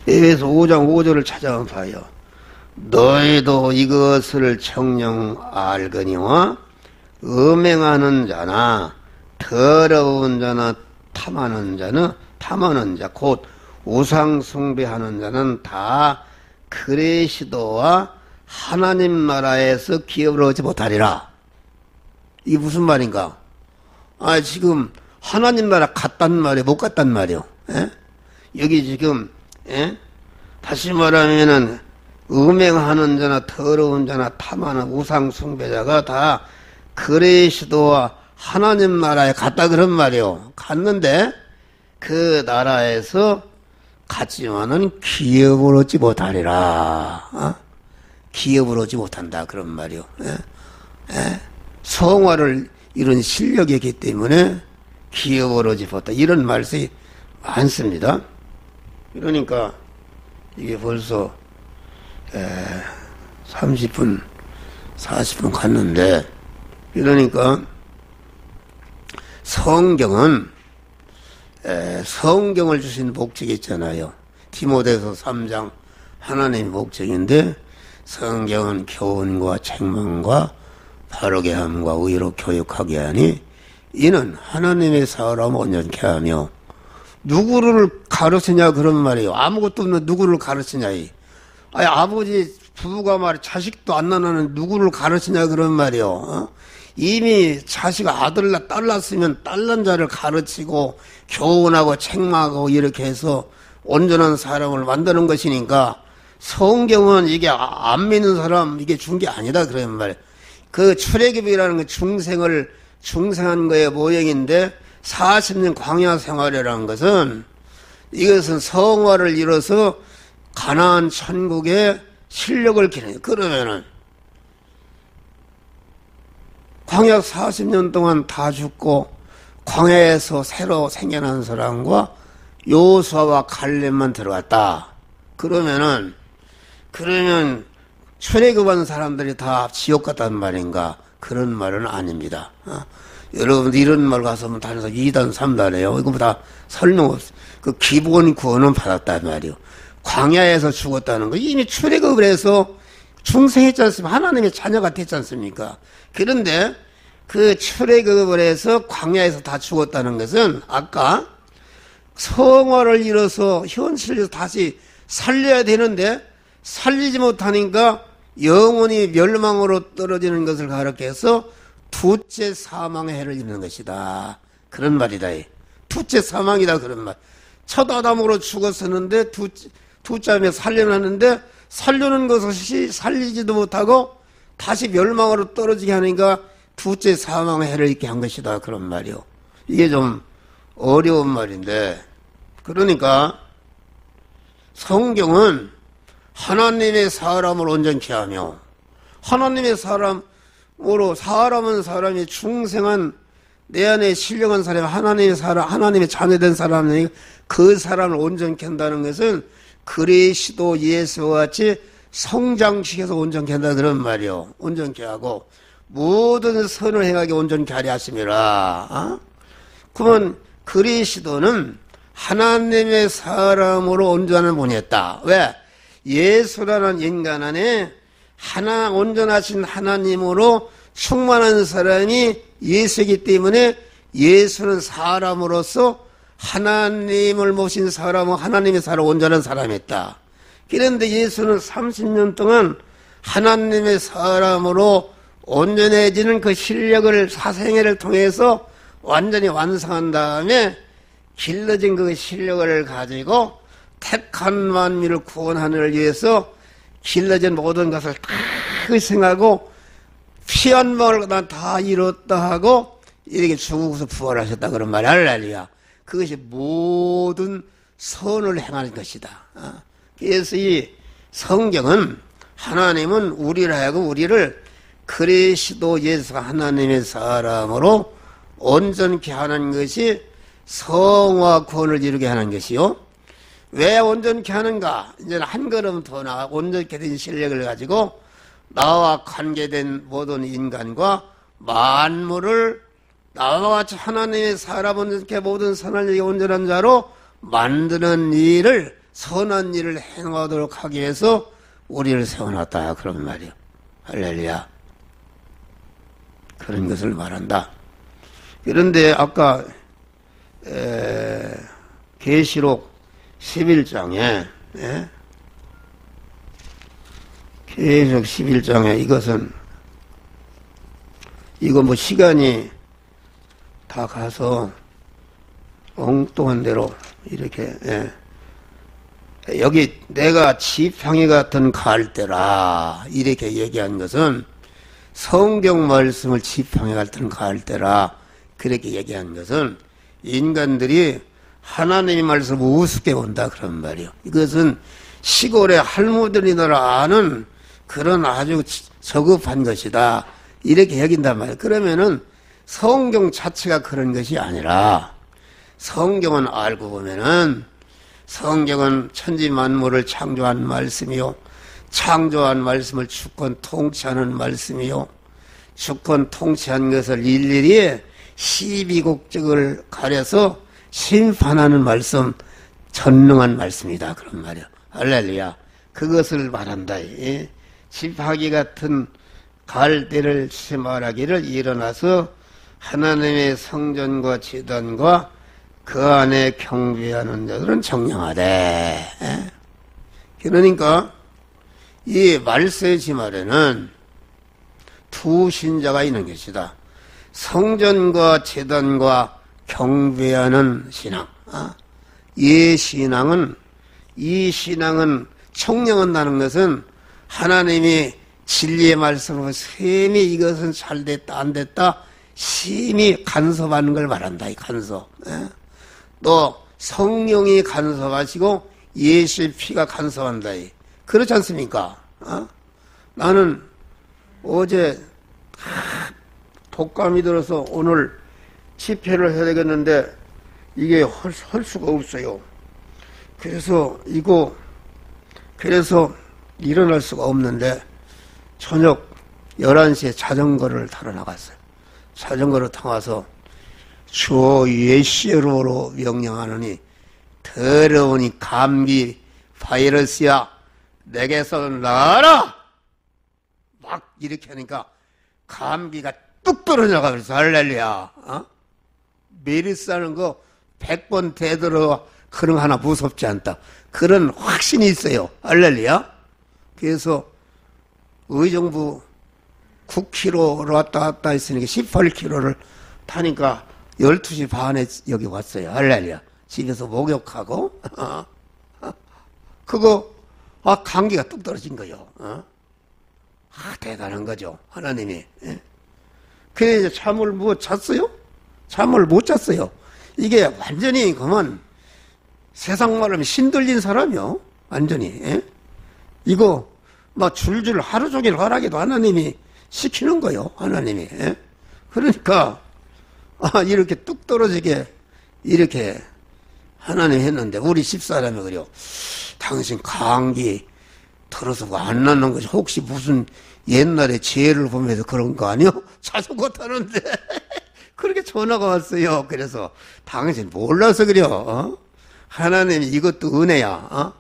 에베소 5장 5절을 찾아가 봐요. 너희도 이것을 정녕 알거니와 음행하는 자나 더러운 자나 탐하는 자 곧 우상 숭배하는 자는 다 그리스도와 하나님 나라에서 기업을 얻지 못하리라. 이게 무슨 말인가? 지금 하나님 나라 갔단 말이에요? 못 갔단 말이에요? 예? 여기 지금 다시 말하면은 음행하는 자나 더러운 자나 탐하는 우상 숭배자가 다 그리스도와 하나님 나라에 갔다 그런 말이에요. 갔는데 그 나라에서 갔지만은 기업을 얻지 못하리라. 기업을 얻지 못한다 그런 말이에요. 성화를 이룬 실력이 있기 때문에 기업을 얻지 못한다 이런 말씀이 많습니다. 그러니까 이게 벌써 30분 40분 갔는데, 그러니까 성경은 성경을 주신 목적이 있잖아요. 디모데서 3장 하나님의 목적인데, 성경은 교훈과 책망과 바르게 함과 의로 교육하게 하니 이는 하나님의 사람을 온전케 하며. 누구를 가르치냐 그런 말이에요. 아무것도 없는 누구를 가르치냐. 아버지 부부가 말이 자식도 안 낳는 누구를 가르치냐 그런 말이에요. 이미 자식 아들 딸 낳았으면 딸 낳은 자를 가르치고 교훈하고 책망하고 이렇게 해서 온전한 사람을 만드는 것이니까, 성경은 이게 안 믿는 사람 이게 준 게 아니다 그런 말이에요. 그 출애굽이라는 게 중생한 거의 모형인데, 40년 광야 생활이라는 것은, 이것은 성화를 이뤄서 가나안 천국의 실력을 기르는. 그러면은 광야 40년 동안 다 죽고 광야에서 새로 생겨난 사람과 요수아와 갈렙만 들어갔다. 그러면 출애굽한 사람들이 다 지옥 갔단 말인가? 그런 말은 아닙니다. 여러분들 이런 말 가서 다녀서 2단 3단이에요. 이거 다 설명 없어. 그 기본 구원은 받았단 말이에요. 광야에서 죽었다는 거 이미 출애굽을 해서 중생했지 않습니까? 하나님의 자녀가 됐지 않습니까? 그런데 그 출애굽을 해서 광야에서 다 죽었다는 것은 아까 성화를 이뤄서 현실에서 다시 살려야 되는데 살리지 못하니까 영원히 멸망으로 떨어지는 것을 가르쳐서 두째 사망의 해를 입는 것이다. 그런 말이다. 두째 사망이다 그런 말. 첫 아담으로 죽었었는데 두째에 살려놨는데 살려는 것을 살리지도 못하고 다시 멸망으로 떨어지게 하니까 두째 사망의 해를 입게 한 것이다 그런 말이요. 이게 좀 어려운 말인데, 그러니까 성경은 하나님의 사람을 온전케 하며, 하나님의 사람으로, 사람은 사람이 중생한 내 안에 신령한 사람, 하나님의 자녀된 사람이 그 사람을 온전케 한다는 것은 그리스도 예수와 같이 성장시켜서 온전케 한다 그런 말이요. 온전케 하고 모든 선을 행하게 온전케 하려 하심이라. 그러면 그리스도는 하나님의 사람으로 온전한 분이었다. 왜? 예수라는 인간 안에 온전하신 하나님으로 충만한 사람이 예수이기 때문에 예수는 사람으로서 하나님을 모신 사람은 하나님의 사람, 온전한 사람이었다. 그런데 예수는 30년 동안 하나님의 사람으로 온전해지는 그 실력을 사생애를 통해서 완전히 완성한 다음에 길러진 그 실력을 가지고 택한 만민을 구원하는 위해서 길러진 모든 것을 다 희생하고 피 한 방울 다 이뤘다 하고 이렇게 죽어서 부활하셨다 그런 말이 할렐루야. 그것이 모든 선을 행하는 것이다. 그래서 이 성경은 하나님은 우리를 그리스도 예수 하나님의 사람으로 온전케 하는 것이 성화 구원을 이루게 하는 것이요. 왜 온전케 하는가? 이제 한 걸음 더 나아 온전케 된 실력을 가지고 나와 관계된 모든 인간과 만물을 나와 같이 하나님의 사람 온전케 모든 선을 온전한 자로 만드는 일을 선한 일을 행하도록 하기 위해서 우리를 세워놨다. 그런 말이요. 할렐루야. 그런 것을 말한다. 그런데 아까 계시록 11장에 계시록 11장에 이거 뭐 시간이 다 가서 엉뚱한 대로 이렇게 여기 내가 지팡이 같은 갈대라 이렇게 얘기한 것은 성경 말씀을 지팡이 같은 갈대라 그렇게 얘기한 것은 인간들이 하나님의 말씀을 우습게 본다 그런 말이요. 이것은 시골의 할머니들이나 아는 그런 아주 저급한 것이다 이렇게 여긴단 말이에요. 그러면은 성경 자체가 그런 것이 아니라 성경은 알고 보면은 성경은 천지 만물을 창조한 말씀이요. 창조한 말씀을 주권 통치하는 말씀이요. 주권 통치한 것을 일일이 시비곡적을 가려서 심판하는 말씀, 전능한 말씀이다. 그런 말이야. 할렐루야. 그것을 말한다. 지팡이 같은 갈대를 말하기를 일어나서 하나님의 성전과 제단과 그 안에 경배하는 자들은 정령하되. 그러니까 이 말세지 말에는 두 신자가 있는 것이다. 성전과 제단과 경배하는 신앙. 이 신앙은 청령한다는 것은 하나님이 진리의 말씀으로 심히 이것은 잘 됐다 안 됐다 심히 간섭하는 걸 말한다. 이 간섭. 또 성령이 간섭하시고 예수의 피가 간섭한다. 그렇지 않습니까? 나는 어제 독감이 들어서 오늘 집회를 해야 되겠는데 이게 할 수가 없어요. 그래서 일어날 수가 없는데 저녁 11시에 자전거를 타러 나갔어요. 자전거를 타와서 주 예수로 명령하느니 더러우니 감기 바이러스야 내게서 나가라 막 이렇게 하니까 감기가 뚝 떨어져가 그래서 할렐루야. 메르스 하는 거 100번 되도록 그런 거 하나 무섭지 않다. 그런 확신이 있어요. 할렐루야. 그래서 의정부 9km로 왔다 갔다 했으니까 18km를 타니까 12시 반에 여기 왔어요. 할렐루야. 집에서 목욕하고 그거 감기가 뚝 떨어진 거요. 대단한 거죠. 하나님이. 그래 잠을 못 잤어요? 잠을 못 잤어요. 이게 완전히 그만 세상 말하면 신들린 사람이요. 완전히. 이거 막 줄줄 하루 종일 하라기도 하나님이 시키는 거요. 하나님이. 그러니까 이렇게 뚝 떨어지게 이렇게 하나님 했는데 우리 집사람이 그래요. 당신 감기 들어서 안 낫는 것이 혹시 무슨 옛날에 죄를 보면서 그런 거 아니요? 자전거 타는데 그렇게 전화가 왔어요. 그래서 당신 몰라서 그래요. 하나님이 이것도 은혜야.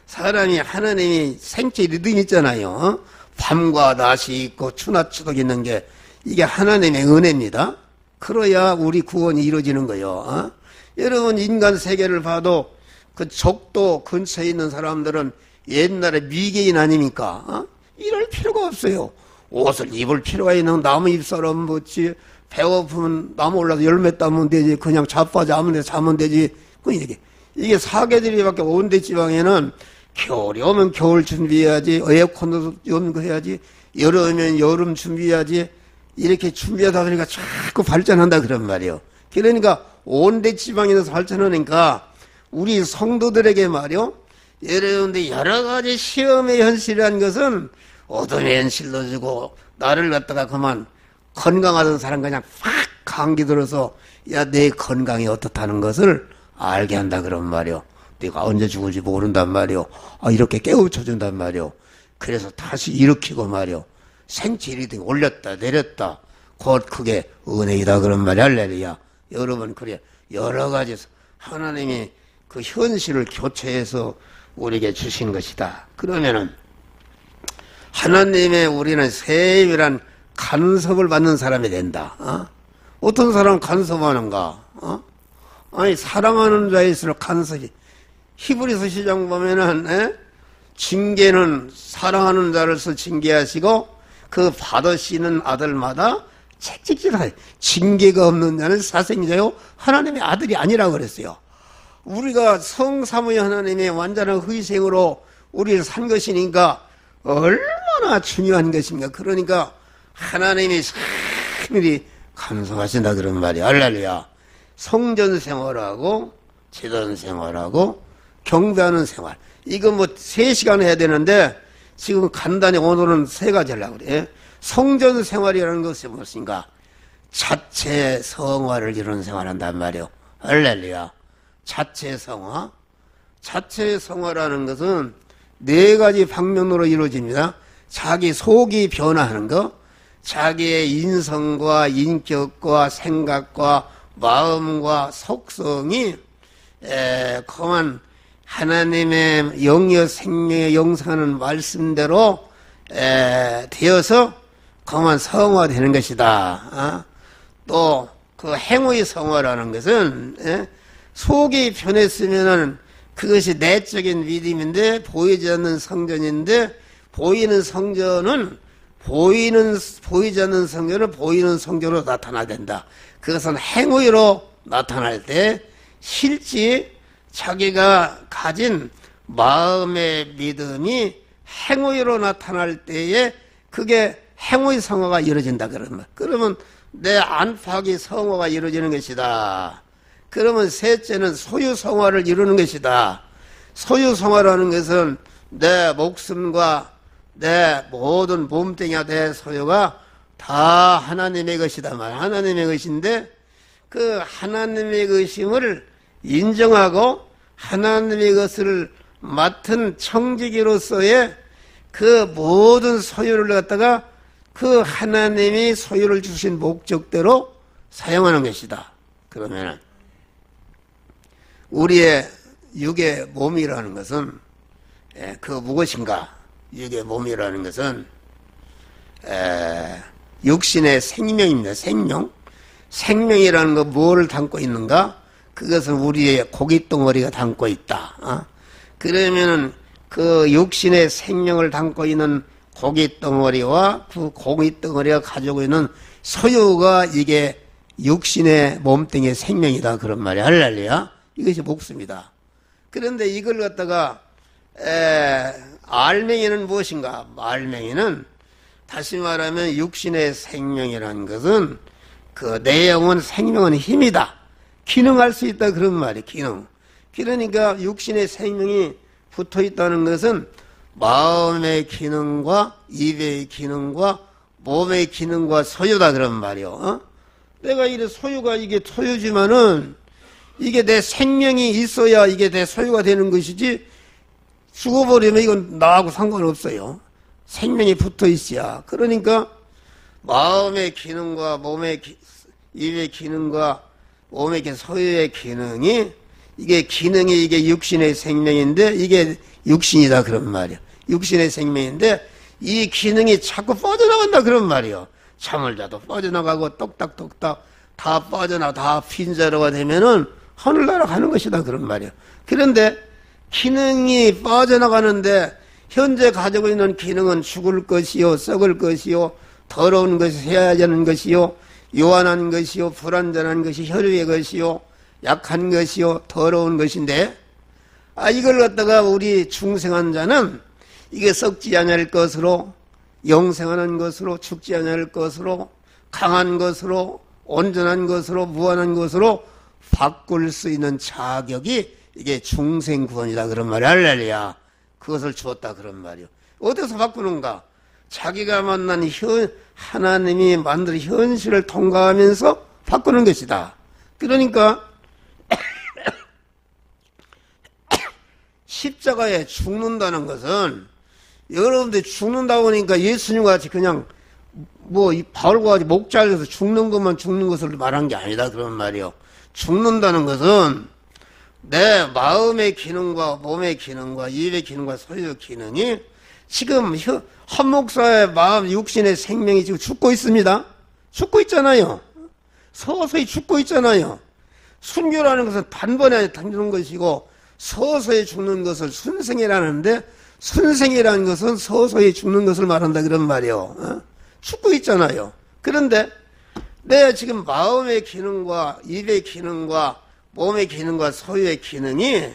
사람이 하나님이 생체 리듬 있잖아요. 밤과 낮이 있고 추나 추덕 있는 게 이게 하나님의 은혜입니다. 그래야 우리 구원이 이루어지는 거예요. 여러분 인간 세계를 봐도 그 적도 근처에 있는 사람들은 옛날에 미개인 아닙니까? 이럴 필요가 없어요. 옷을 입을 필요가 있는 나무 잎사람 뭐지 배고프면 나무 올라서 열매 따면 되지 그냥 자빠져 아무 데나 자면 되지 이게 사계절이밖에 온대 지방에는 겨울이 오면 겨울 준비해야지 에어컨도 연구해야지 여름이면 여름 준비해야지 이렇게 준비하다 보니까 자꾸 발전한다 그런 말이에요. 그러니까 온대 지방에서 발전하니까 우리 성도들에게 말이요. 여러분들 여러 가지 시험의 현실이라는 것은 어둠의 현실도 주고 나를 갖다가 그만 건강하던 사람 그냥 팍 감기 들어서 야 내 건강이 어떻다는 것을 알게 한다 그런 말이요. 내가 언제 죽을지 모른단 말이요. 이렇게 깨우쳐준단 말이요. 그래서 다시 일으키고 말이요. 생체일이 올렸다 내렸다 곧 그게 은혜이다 그런 말이 할렐루야. 여러분 그래 여러 가지 하나님이 그 현실을 교체해서 우리에게 주신 것이다. 그러면은 하나님의 우리는 세밀한 간섭을 받는 사람이 된다. 어떤 사람 간섭하는가? 아니 사랑하는 자일수록 간섭이. 히브리서 시장 보면은 징계는 사랑하는 자로서 징계하시고 그 받으시는 아들마다 책찍질하여 징계가 없는 자는 사생자요 하나님의 아들이 아니라고 그랬어요. 우리가 성삼위 하나님의 완전한 희생으로 우리를 산 것이니까 얼마나 중요한 것입니까? 그러니까 하나님이 세밀히 감사하신다 그런 말이야. 할렐루야. 성전 생활하고 제단 생활하고 경배하는 생활. 이거 뭐 3시간 해야 되는데 지금 간단히 오늘은 3가지 하려고 그래. 성전 생활이라는 것이 무엇인가? 자체 성화를 이루는 생활한단 말이요. 할렐루야. 자체 성화. 자체 성화라는 것은 4가지 방면으로 이루어집니다. 자기 속이 변화하는 것, 자기의 인성과 인격과 생각과 마음과 속성이 그만 하나님의 영여 생명의 영생하는 말씀대로 되어서 그만 성화되는 것이다. 또 그 행위의 성화라는 것은 속이 변했으면은 그것이 내적인 믿음인데 보이지 않는 성전인데 보이지 않는 성전은 보이는 성전으로 나타나야 된다. 그것은 행위로 나타날 때 실제 자기가 가진 마음의 믿음이 행위로 나타날 때에 그게 행위 성화가 이루어진다 그러는 말. 그러면 내 안팎이 성화가 이루어지는 것이다. 그러면 셋째는 소유 성화를 이루는 것이다. 소유 성화라는 것은 내 목숨과 내 모든 몸뚱이와 내 소유가 다 하나님의 것이다 말. 하나님의 것인데 그 하나님의 것임을 인정하고 하나님의 것을 맡은 청지기로서의 그 모든 소유를 갖다가 그 하나님이 소유를 주신 목적대로 사용하는 것이다. 그러면은 우리의 육의 몸이라는 것은 그 무엇인가? 육의 몸이라는 것은 육신의 생명입니다. 생명이라는 거 무엇을 담고 있는가? 그것은 우리의 고깃덩어리가 담고 있다. 그러면은 그 육신의 생명을 담고 있는 고깃덩어리와 그 고깃덩어리가 가지고 있는 소유가 이게 육신의 몸뚱이의 생명이다. 그런 말이야. 할렐루야. 이것이 목숨이다. 그런데 이걸 갖다가 알맹이는 무엇인가? 알맹이는 다시 말하면 육신의 생명이라는 것은 그 내 영혼 생명은 힘이다. 기능할 수 있다. 그런 말이에요. 기능. 그러니까 육신의 생명이 붙어 있다는 것은 마음의 기능과 입의 기능과 몸의 기능과 소유다. 그런 말이요. 내가 이래 소유가 이게 소유지만은 이게 내 생명이 있어야 이게 내 소유가 되는 것이지 죽어버리면 이건 나하고 상관없어요. 생명이 붙어 있어야. 그러니까 마음의 기능과 입의 기능과 몸의 소유의 기능이 이게 육신의 생명인데 이게 육신이다. 그런 말이야. 육신의 생명인데 이 기능이 자꾸 빠져나간다. 그런 말이요. 잠을 자도 빠져나가고 똑딱똑딱 다 다 빈자루가 되면은 하늘나라 가는 것이다. 그런 말이야. 그런데 기능이 빠져나가는데 현재 가지고 있는 기능은 죽을 것이요, 썩을 것이요, 더러운 것이 해야하는 것이요, 요한한 것이요, 불완전한 것이 혈유의 것이요, 약한 것이요, 더러운 것인데 이걸 갖다가 우리 중생한 자는 이게 썩지 아니할 것으로 영생하는 것으로 죽지 아니할 것으로 강한 것으로 온전한 것으로 무한한 것으로 바꿀 수 있는 자격이 이게 중생구원이다. 그런 말이야. 할렐루야. 그것을 주었다. 그런 말이요. 어디서 바꾸는가? 자기가 만난 하나님이 만든 현실을 통과하면서 바꾸는 것이다. 그러니까 십자가에 죽는다는 것은 여러분들이 죽는다고 하니까 예수님과 같이 그냥 바울과 같이 목 잘려서 죽는 것만 죽는 것을 말한 게 아니다. 그런 말이요. 죽는다는 것은 내 마음의 기능과 몸의 기능과 입의 기능과 소유의 기능이 지금 한 목사의 마음 육신의 생명이 지금 죽고 있습니다. 죽고 있잖아요. 서서히 죽고 있잖아요. 순교라는 것은 단번에 죽는 것이고 서서히 죽는 것을 순생이라는데 순생이라는 것은 서서히 죽는 것을 말한다 그런 말이요. 죽고 있잖아요. 그런데 내 지금 마음의 기능과 입의 기능과 몸의 기능과 소유의 기능이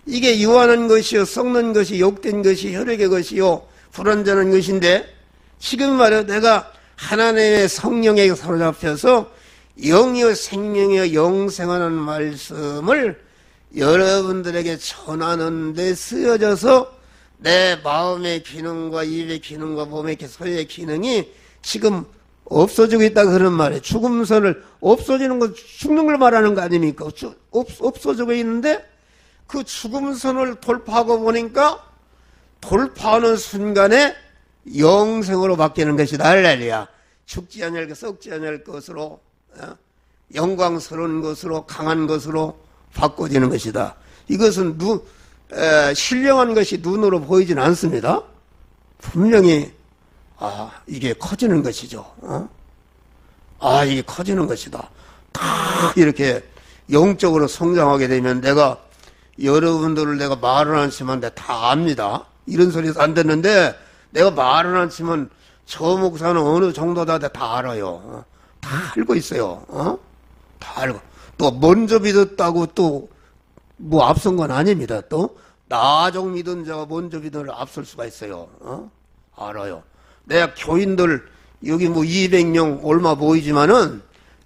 이게 유한한 것이요 썩는 것이 욕된 것이 혈액의 것이요 불완전한 것인데 지금 말이야 내가 하나님의 성령에 사로잡혀서 영이요 생명이요 영생하는 말씀을 여러분들에게 전하는 데 쓰여져서 내 마음의 기능과 입의 기능과 몸의 소유의 기능이 지금 없어지고 있다 그런 말이에요. 죽음선을 없어지는 거 죽는 걸 말하는 거 아닙니까? 없어지고 있는데 그 죽음선을 돌파하고 보니까 돌파하는 순간에 영생으로 바뀌는 것이다. 할렐루야. 죽지 않을 썩지 않을 것으로 영광스러운 것으로 강한 것으로 바꿔지는 것이다. 이것은 신령한 것이 눈으로 보이진 않습니다. 분명히 이게 커지는 것이죠. 이게 커지는 것이다. 다 이렇게 영적으로 성장하게 되면 내가 여러분들을 내가 말은 안 치면 내가 다 압니다. 이런 소리도 안 듣는데 내가 말은 안 치면 저 목사는 어느 정도다 다 알아요. 다 알고 있어요. 다 알고. 또 먼저 믿었다고 또 뭐 앞선 건 아닙니다. 또 나중 믿은 자가 먼저 믿은 자를 앞설 수가 있어요. 알아요. 내가 교인들 여기 뭐 200명 얼마 모이지만은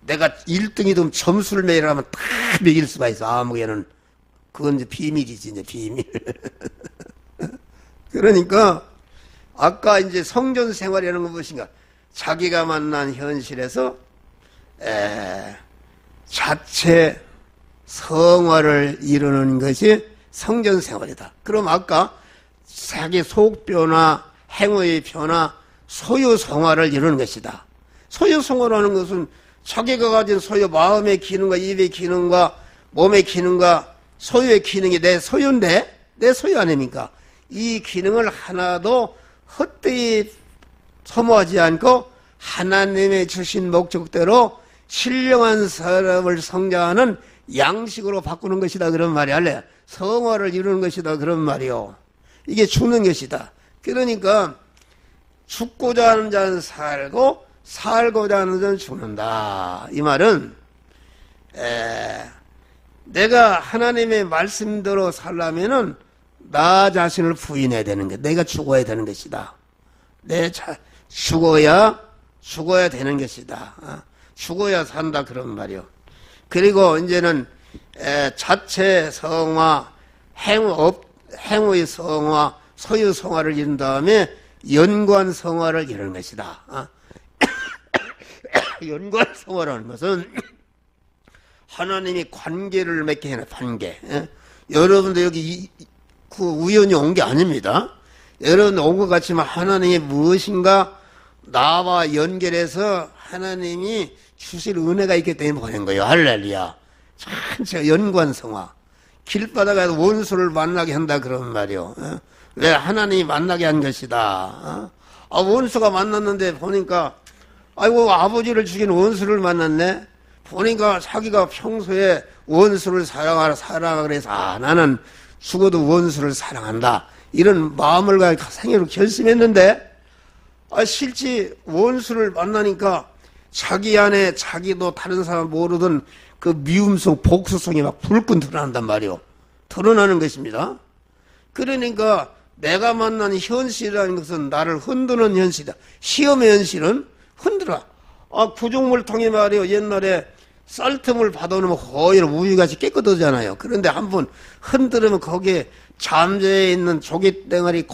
내가 1등이든 점수를 매기라면 다 매길 수가 있어. 아무개는 그건 이제 비밀이지 이제 비밀. 그러니까 아까 이제 성전 생활이라는 건 무엇인가? 자기가 만난 현실에서 자체 성화를 이루는 것이 성전 생활이다. 그럼 아까 자기 속 변화, 행위의 변화, 소유 성화를 이루는 것이다. 소유 성화라는 것은 자기가 가진 소유, 마음의 기능과 입의 기능과 몸의 기능과 소유의 기능이 내 소유인데 내 소유 아닙니까? 이 기능을 하나도 헛되이 소모하지 않고 하나님의 주신 목적대로 신령한 사람을 성장하는 양식으로 바꾸는 것이다 그런 말이 할래. 성화를 이루는 것이다 그런 말이요. 이게 죽는 것이다. 그러니까 죽고자 하는 자는 살고 살고자 하는 자는 죽는다. 이 말은 내가 하나님의 말씀대로 살려면은 나 자신을 부인해야 되는 것, 내가 죽어야 되는 것이다. 죽어야 되는 것이다. 죽어야 산다 그런 말이요. 그리고 이제는 자체 성화, 행의 성화, 소유 성화를 이룬 다음에 연관 성화를 이루는 것이다. 연관 성화라는 것은 하나님이 관계를 맺게 해놔. 관계. 여러분들 여기 그 우연히 온 게 아닙니다. 여러분 온 것 같지만 하나님이 무엇인가 나와 연결해서 하나님이 주실 은혜가 있기 때문에 보낸 거예요. 할렐루야. 전체 연관성화. 길바닥에서 원수를 만나게 한다 그런 말이요. 왜 하나님이 만나게 한 것이다. 원수가 만났는데 보니까 아이고 아버지를 죽인 원수를 만났네. 보니까 자기가 평소에 원수를 사랑하라 그래서 나는 죽어도 원수를 사랑한다. 이런 마음을 가지고 생애로 결심했는데 실제 원수를 만나니까 자기 안에 자기도 다른 사람 모르던 그 미움성, 복수성이 막 불끈 드러난단 말이요. 드러나는 것입니다. 그러니까 내가 만난 현실이라는 것은 나를 흔드는 현실이다. 시험의 현실은 흔들어. 구중물통이 말이요. 옛날에 쌀틈을 받아놓으면 거의 우유같이 깨끗하잖아요. 그런데 한번 흔들으면 거기에 잠재해 있는 조개덩어리,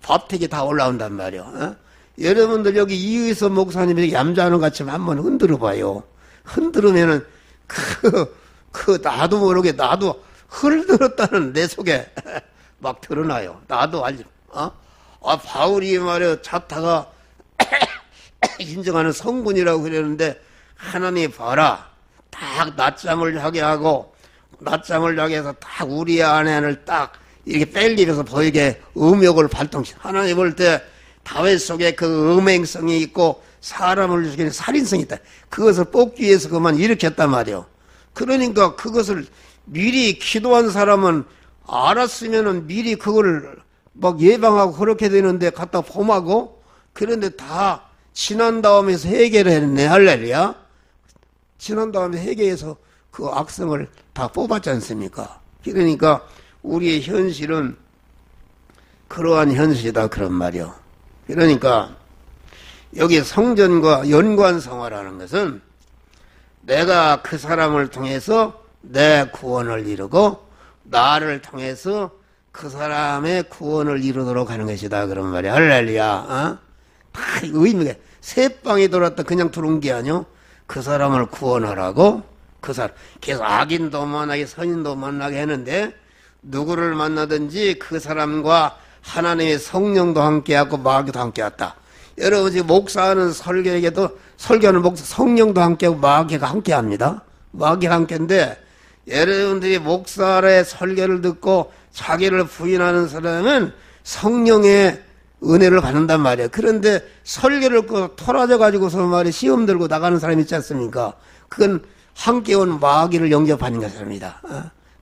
밥택이 다 올라온단 말이요. 여러분들 여기 이의선 목사님이 얌전한 것 같지만 한번 흔들어 봐요. 흔들으면은 나도 모르게 나도 흔들었다는 내 속에 막 드러나요. 나도 알지. 바울이 말이야 자타가 인정하는 성분이라고 그랬는데 하나님 봐라. 딱 낮잠을 하게 하고 낮잠을 자게 해서 딱 우리 안에를 딱 이렇게 뺄리면서 보이게 음욕을 발동시. 하나님 볼 때 다윗 속에 그 음행성이 있고 사람을 죽이는 살인성이 있다. 그것을 뽑기 위해서 그만 일으켰단 말이요. 그러니까 그것을 미리 기도한 사람은 알았으면은 미리 그걸 막 예방하고 그렇게 되는데 갖다 범하고 그런데 다 지난 다음에 해결을 했네. 할렐루야. 지난 다음에 해결해서 그 악성을 다 뽑았지 않습니까? 그러니까 우리의 현실은 그러한 현실이다 그런 말이요. 그러니까 여기 성전과 연관성화라는 것은 내가 그 사람을 통해서 내 구원을 이루고 나를 통해서 그 사람의 구원을 이루도록 하는 것이다 그런 말이야. 할렐루야. 다 의미가 새 방에 들어왔다 그냥 들어온 게 아니요. 그 사람을 구원하라고 그 사람 계속 악인도 만나게 선인도 만나게 하는데 누구를 만나든지 그 사람과 하나님의 성령도 함께하고 마귀도 함께했다. 여러분 지금 목사하는 설교에게도 설교하는 목사 성령도 함께하고 마귀가 함께합니다. 마귀가 함께인데 여러분들이 목사의 설교를 듣고 자기를 부인하는 사람은 성령의 은혜를 받는단 말이에요. 그런데 설교를 토라져 가지고서 말이 시험 들고 나가는 사람 있지 않습니까? 그건 함께 온 마귀를 영접하는 것입니다.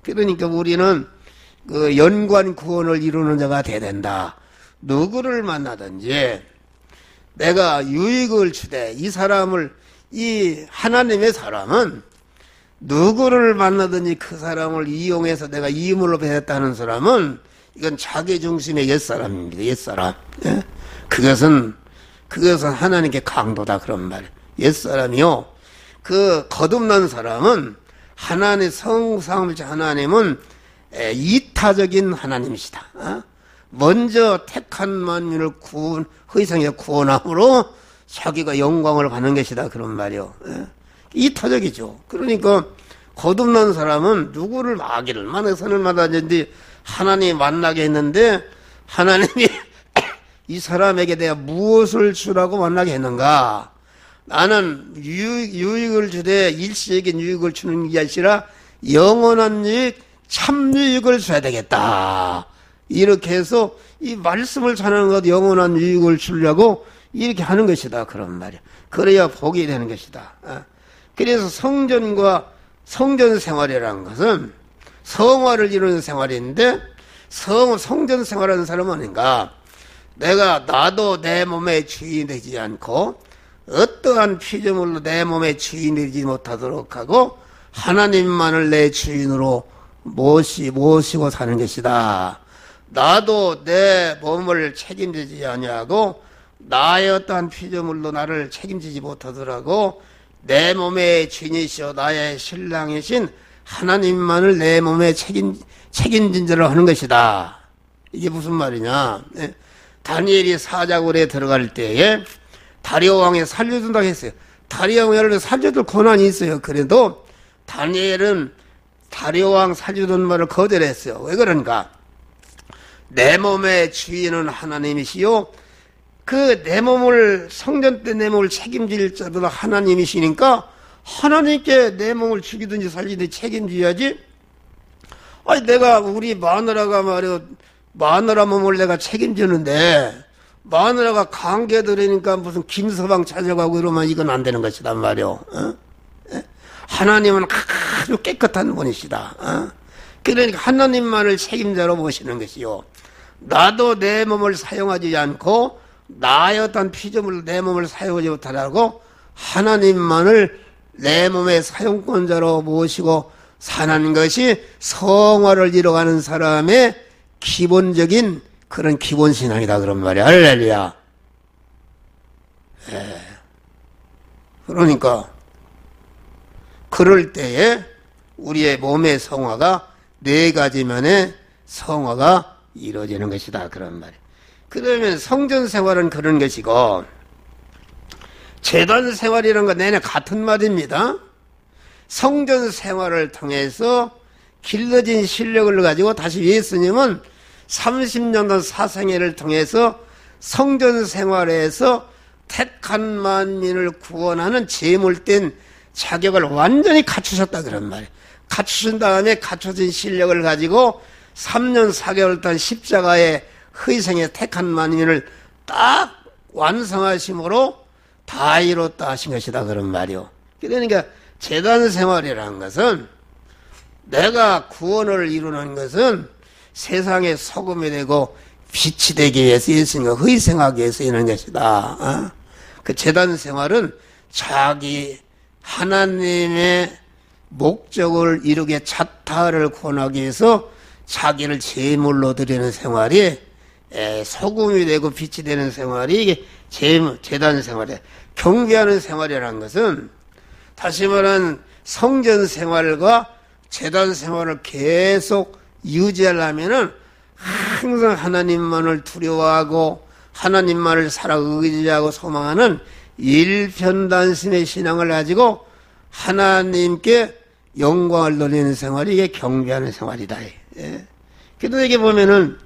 그러니까 우리는 그 연관 구원을 이루는 자가 돼야 된다. 누구를 만나든지 내가 유익을 주되 이 사람을 이 하나님의 사람은 누구를 만나든지 그 사람을 이용해서 내가 이물로 배웠다는 사람은 이건 자기중심의 옛사람입니다. 옛사람. 예? 그것은 하나님께 강도다 그런 말이에요. 옛사람이요. 그 거듭난 사람은 하나님 성삼위일체 하나님은 이타적인 하나님이시다. 먼저 택한 만민을 허위상에서 구원함으로 자기가 영광을 받는 것이다 그런 말이요. 이타적이죠. 그러니까 거듭난 사람은 누구를 마귀를 만나서 선을 만나는데 하나님이 만나게 했는데 하나님이 이 사람에게 내가 무엇을 주라고 만나게 했는가? 나는 유익을 주되 일시적인 유익을 주는 게 아니라 영원한 유익, 참 유익을 줘야 되겠다. 이렇게 해서 이 말씀을 전하는 것 영원한 유익을 주려고 이렇게 하는 것이다 그런 말이야. 그래야 복이 되는 것이다. 그래서 성전 생활이라는 것은 성화를 이루는 생활인데 성전 생활하는 사람은 아닌가? 나도 내 몸의 주인이 되지 않고 어떠한 피조물로 내 몸의 주인이 되지 못하도록 하고 하나님만을 내 주인으로 모시고 사는 것이다. 나도 내 몸을 책임지지 아니하고 나의 어떠한 피조물로 나를 책임지지 못하더라고 내 몸의 주인이시오 나의 신랑이신 하나님만을 내 몸에 책임진 자로 하는 것이다. 이게 무슨 말이냐? 다니엘이 사자굴에 들어갈 때에 다리오 왕이 살려준다고 했어요. 다리오 왕을 살려줄 권한이 있어요. 그래도 다니엘은 다리오 왕 살려준 말을 거절했어요. 왜 그런가? 내 몸의 주인은 하나님이시요. 그 내 몸을 성전 때 내 몸을 책임질 자도 하나님이시니까 하나님께 내 몸을 죽이든지 살리든지 책임져야지. 아니 내가 우리 마누라가 말이야 마누라 몸을 내가 책임지는데 마누라가 감기에 들으니까 무슨 김서방 찾아가고 이러면 이건 안 되는 것이단 말이오. 하나님은 아주 깨끗한 분이시다. 그러니까 하나님만을 책임자로 모시는 것이요. 나도 내 몸을 사용하지 않고 나의 어떤 피조물로 내 몸을 사용하지 못하라고 하나님만을 내 몸의 사용권자로 모시고 사는 것이 성화를 이뤄가는 사람의 기본적인 그런 기본신앙이다 그런 말이야. 할렐루야. 그러니까 그럴 때에 우리의 몸의 성화가 네 가지만의 성화가 이루어지는 것이다 그런 말이야. 그러면 성전 생활은 그런 것이고 제단 생활이라는 건 내내 같은 말입니다. 성전 생활을 통해서 길러진 실력을 가지고 다시 예수님은 30년간 사생애를 통해서 성전 생활에서 택한 만민을 구원하는 제물된 자격을 완전히 갖추셨다 그런 말이에요. 갖추신 다음에 갖춰진 실력을 가지고 3년 4개월 동안 십자가의 희생에 택한 만인을 딱 완성하심으로 다 이뤘다 하신 것이다 그런 말이요. 그러니까 재단 생활이라는 것은 내가 구원을 이루는 것은 세상에 소금이 되고 빛이 되기 위해서 있으니까 희생하기 위해서 있는 것이다. 그 재단 생활은 자기 하나님의 목적을 이루게 자타를 구원하기 위해서 자기를 제물로 드리는 생활이 소금이 되고 빛이 되는 생활이 이게 재단 생활이에요. 경배하는 생활이라는 것은 다시 말하면 성전 생활과 재단 생활을 계속 유지하려면은 항상 하나님만을 두려워하고 하나님만을 살아 의지하고 소망하는 일편단심의 신앙을 가지고 하나님께 영광을 돌리는 생활이 이게 경배하는 생활이다. 예. 그래도 여기 보면은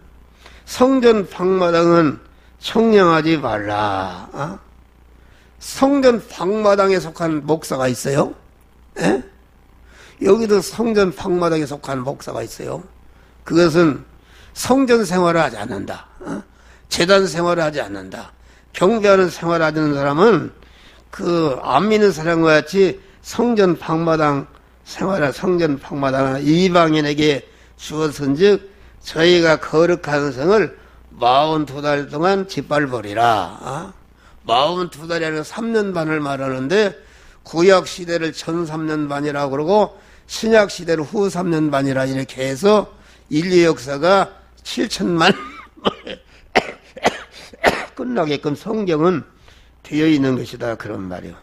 성전 방마당은 청량하지 말라. 성전 방마당에 속한 목사가 있어요. 예? 여기도 성전 방마당에 속한 목사가 있어요. 그것은 성전 생활을 하지 않는다. 재단 생활을 하지 않는다. 경배하는 생활을 하는 사람은 그 안 믿는 사람과 같이 성전 방마당 생활을 성전 방마당을 이방인에게 주었은즉 저희가 거룩한 성을 42달 동안 짓밟으리라. 42달이라는 3년 반을 말하는데 구약 시대를 전 3년 반이라고 그러고 신약 시대를 후 3년 반이라 이렇게 해서 인류 역사가 7천만 끝나게끔 성경은 되어 있는 것이다 그런 말이요.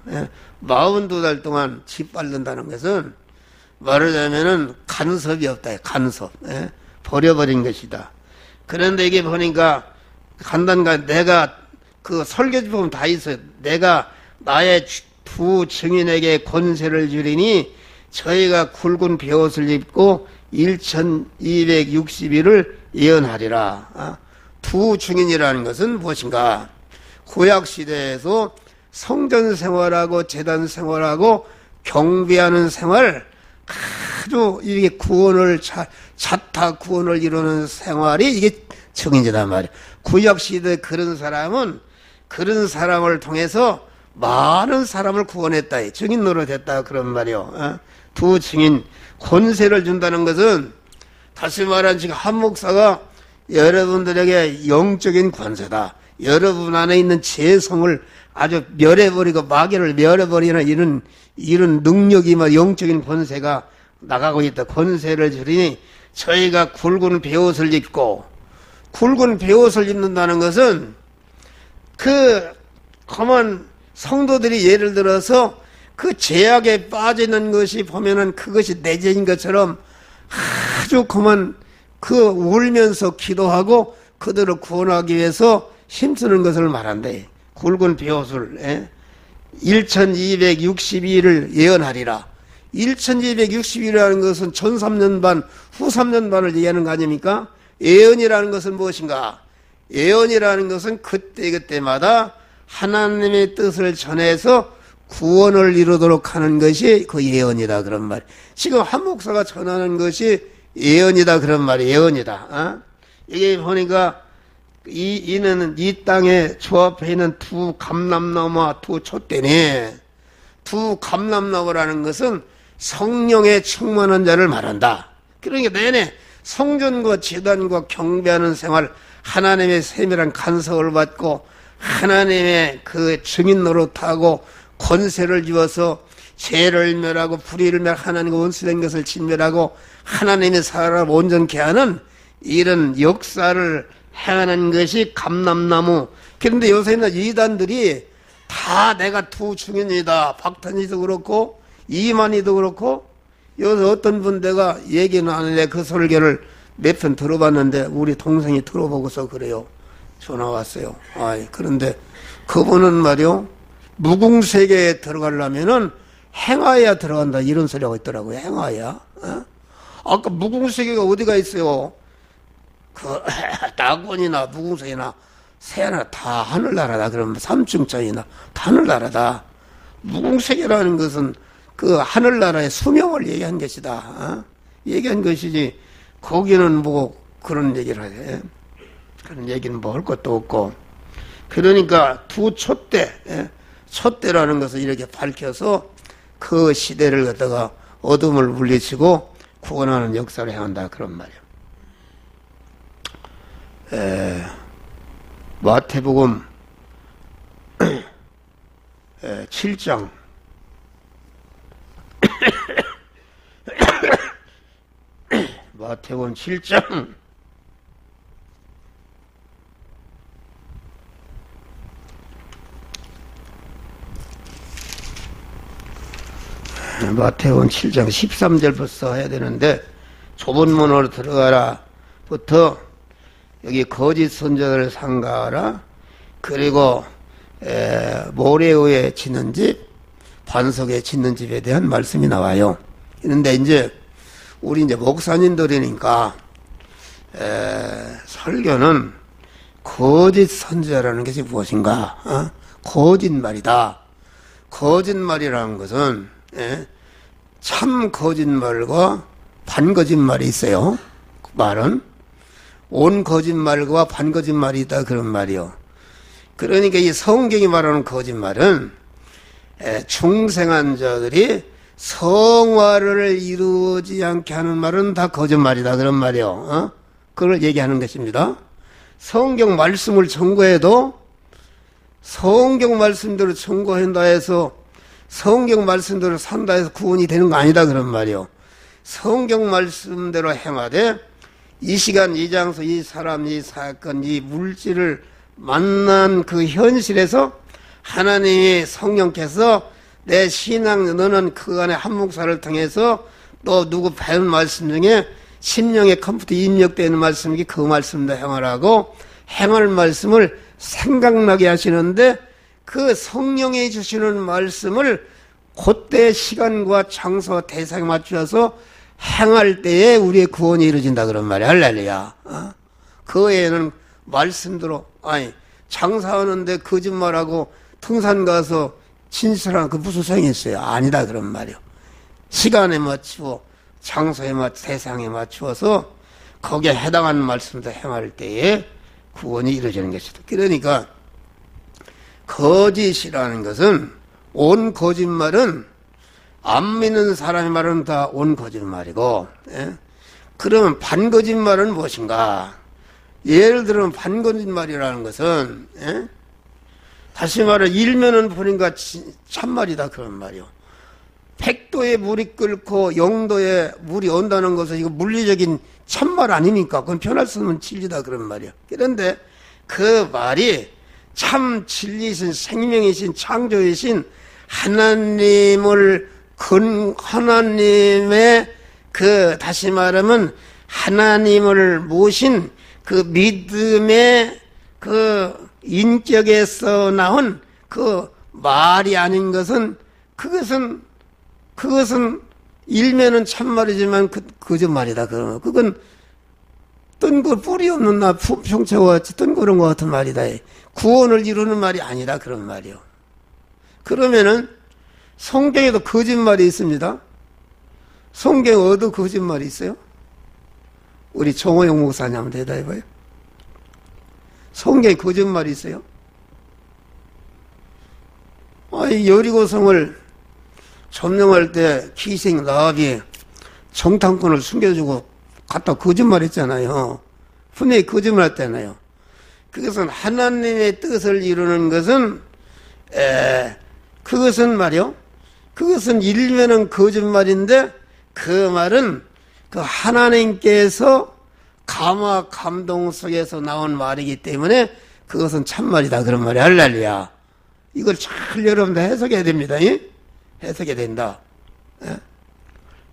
42달 동안 짓밟는다는 것은 말하자면은 간섭이 없다. 간섭. 버려버린 것이다. 그런데 이게 보니까 간단가 내가 그 설교지 보면 다 있어요. 내가 나의 두 증인에게 권세를 주리니 저희가 굵은 베옷을 입고 1260일을 예언하리라. 두 증인이라는 것은 무엇인가? 구약시대에서 성전 생활하고 재단 생활하고 경배하는 생활, 아주 이게 구원을 자타 구원을 이루는 생활이 이게 증인이란 말이에요. 구약시대 그런 사람은 그런 사람을 통해서 많은 사람을 구원했다. 증인 노릇했다 그런 말이요. 두 증인 권세를 준다는 것은 다시 말하면 지금 한 목사가 여러분들에게 영적인 권세다. 여러분 안에 있는 재성을 아주 멸해버리고 마귀를 멸해버리는 이런 능력이 막 영적인 권세가 나가고 있다. 권세를 주리니 저희가 굵은 베옷을 입고 굵은 베옷을 입는다는 것은 그 험한 성도들이 예를 들어서 그 죄악에 빠지는 것이 보면은 그것이 내 죄인 것처럼 아주 그만 그 울면서 기도하고 그들을 구원하기 위해서 힘쓰는 것을 말한대. 굵은 베옷을 1262일을 예언하리라. 1262일이라는 것은 전 3년 반, 후 3년 반을 얘기하는 거 아닙니까? 예언이라는 것은 무엇인가? 예언이라는 것은 그때그때마다 하나님의 뜻을 전해서 구원을 이루도록 하는 것이 그 예언이다 그런 말. 지금 한 목사가 전하는 것이 예언이다 그런 말이 예언이다. 이게 보니까 이는 이 땅에 주 앞에 있는 두 감람나무와 두 촛대니 두 감람나무라는 것은 성령에 충만한 자를 말한다. 그러니까 내내 성전과 제단과 경배하는 생활, 하나님의 세밀한 간섭을 받고 하나님의 그 증인 노릇하고 권세를 주어서 죄를 멸하고 불의를 멸하고 하나님과 원수된 것을 진멸하고 하나님의 사람을 온전케 하는 이런 역사를 행하는 것이 감람나무. 그런데 요새는 이단들이 다 내가 두 증인이다. 박탄희도 그렇고 이만희도 그렇고 요새 어떤 분 내가 얘기는 안 하는데 그 설교를 몇 편 들어봤는데 우리 동생이 들어보고서 그래요. 전화 왔어요. 그런데 그분은 말이요 무궁세계에 들어가려면은 행하야 들어간다 이런 소리가 있더라고요. 행하야. 아까 무궁세계가 어디가 있어요? 그 낙원이나 무궁세계나 새하나 다 하늘나라다. 그러면 삼층천이나 다 하늘나라다. 무궁세계라는 것은 그 하늘나라의 수명을 얘기한 것이다. 얘기한 것이지 거기는 뭐 그런 얘기를 해. 그런 얘기는 뭐 할 것도 없고. 그러니까 두 촛대라는 것을 이렇게 밝혀서 그 시대를 갖다가 어둠을 물리치고 구원하는 역사를 행한다 그런 말이에요. 마태복음 7장 마태복음 7장 마태복음 7장 13절부터 해야 되는데 좁은 문으로 들어가라 부터 여기 거짓 선자들을 삼가하라 그리고 모래 위에 짓는 집 반석에 짓는 집에 대한 말씀이 나와요. 그런데 이제 우리 이제 목사님들이니까 설교는 거짓 선자라는 것이 무엇인가? 거짓말이다. 거짓말이라는 것은 참 거짓말과 반거짓말이 있어요. 말은 온 거짓말과 반거짓말이 있다 그런 말이요. 그러니까 이 성경이 말하는 거짓말은 중생한 자들이 성화를 이루지 않게 하는 말은 다 거짓말이다 그런 말이요. 그걸 얘기하는 것입니다. 성경 말씀을 전거해도 성경 말씀대로 전거한다 해서 성경 말씀대로 산다 해서 구원이 되는 거 아니다 그런 말이요. 성경 말씀대로 행하되 이 시간 이 장소 이 사람 이 사건 이 물질을 만난 그 현실에서 하나님이 성령께서 내 신앙 너는 그 안에 한 목사를 통해서 또 누구 배운 말씀 중에 심령의 컴퓨터 입력되는 말씀이 그 말씀도 행하라고 행할 말씀을 생각나게 하시는데 그 성령이 주시는 말씀을 그때 시간과 장소와 대상에 맞추어서 행할 때에 우리의 구원이 이루어진다 그런 말이야. 할렐루야. 그 외에는 말씀대로 장사하는데 거짓말하고 등산 가서 진실한 그 무슨 소용이 있어요? 아니다 그런 말이요. 시간에 맞추고 장소에 대상에 맞추어서 거기에 해당하는 말씀도 행할 때에 구원이 이루어지는 것이다. 그러니까 거짓이라는 것은 온 거짓말은 안 믿는 사람의 말은 다 온 거짓말이고 그러면 반거짓말은 무엇인가? 예를 들면 반거짓말이라는 것은 다시 말해 일면은 보니까 참말이다 그런 말이요. 100도에 물이 끓고 0도에 물이 온다는 것은 이거 물리적인 참말 아닙니까? 그건 변할 수 없는 진리다 그런 말이요. 그런데 그 말이 참 진리이신 생명이신 창조이신 하나님의 그 다시 말하면 하나님을 모신 그 믿음의 그 인격에서 나온 그 말이 아닌 것은 그것은 일면은 참말이지만 거짓말이다. 그건 뜬거 뿌리 없는 나 평채와 같이 뜬구름 것 같은 말이다. 구원을 이루는 말이 아니다 그런 말이요. 그러면은 성경에도 거짓말이 있습니다. 성경에 어디 거짓말이 있어요? 우리 정호영 목사님 한번 대답해봐요. 성경에 거짓말이 있어요? 여리고성을 점령할 때 기생 라합이 정탐꾼을 숨겨주고 갖다 거짓말했잖아요. 분명히 거짓말했잖아요. 그것은 하나님의 뜻을 이루는 것은 그것은 말이요. 그것은 일면은 거짓말인데 그 말은 그 하나님께서 감화 감동 속에서 나온 말이기 때문에 그것은 참말이다 그런 말이 할렐루야. 이걸 잘 여러분들 해석해야 됩니다. 해석해야 된다.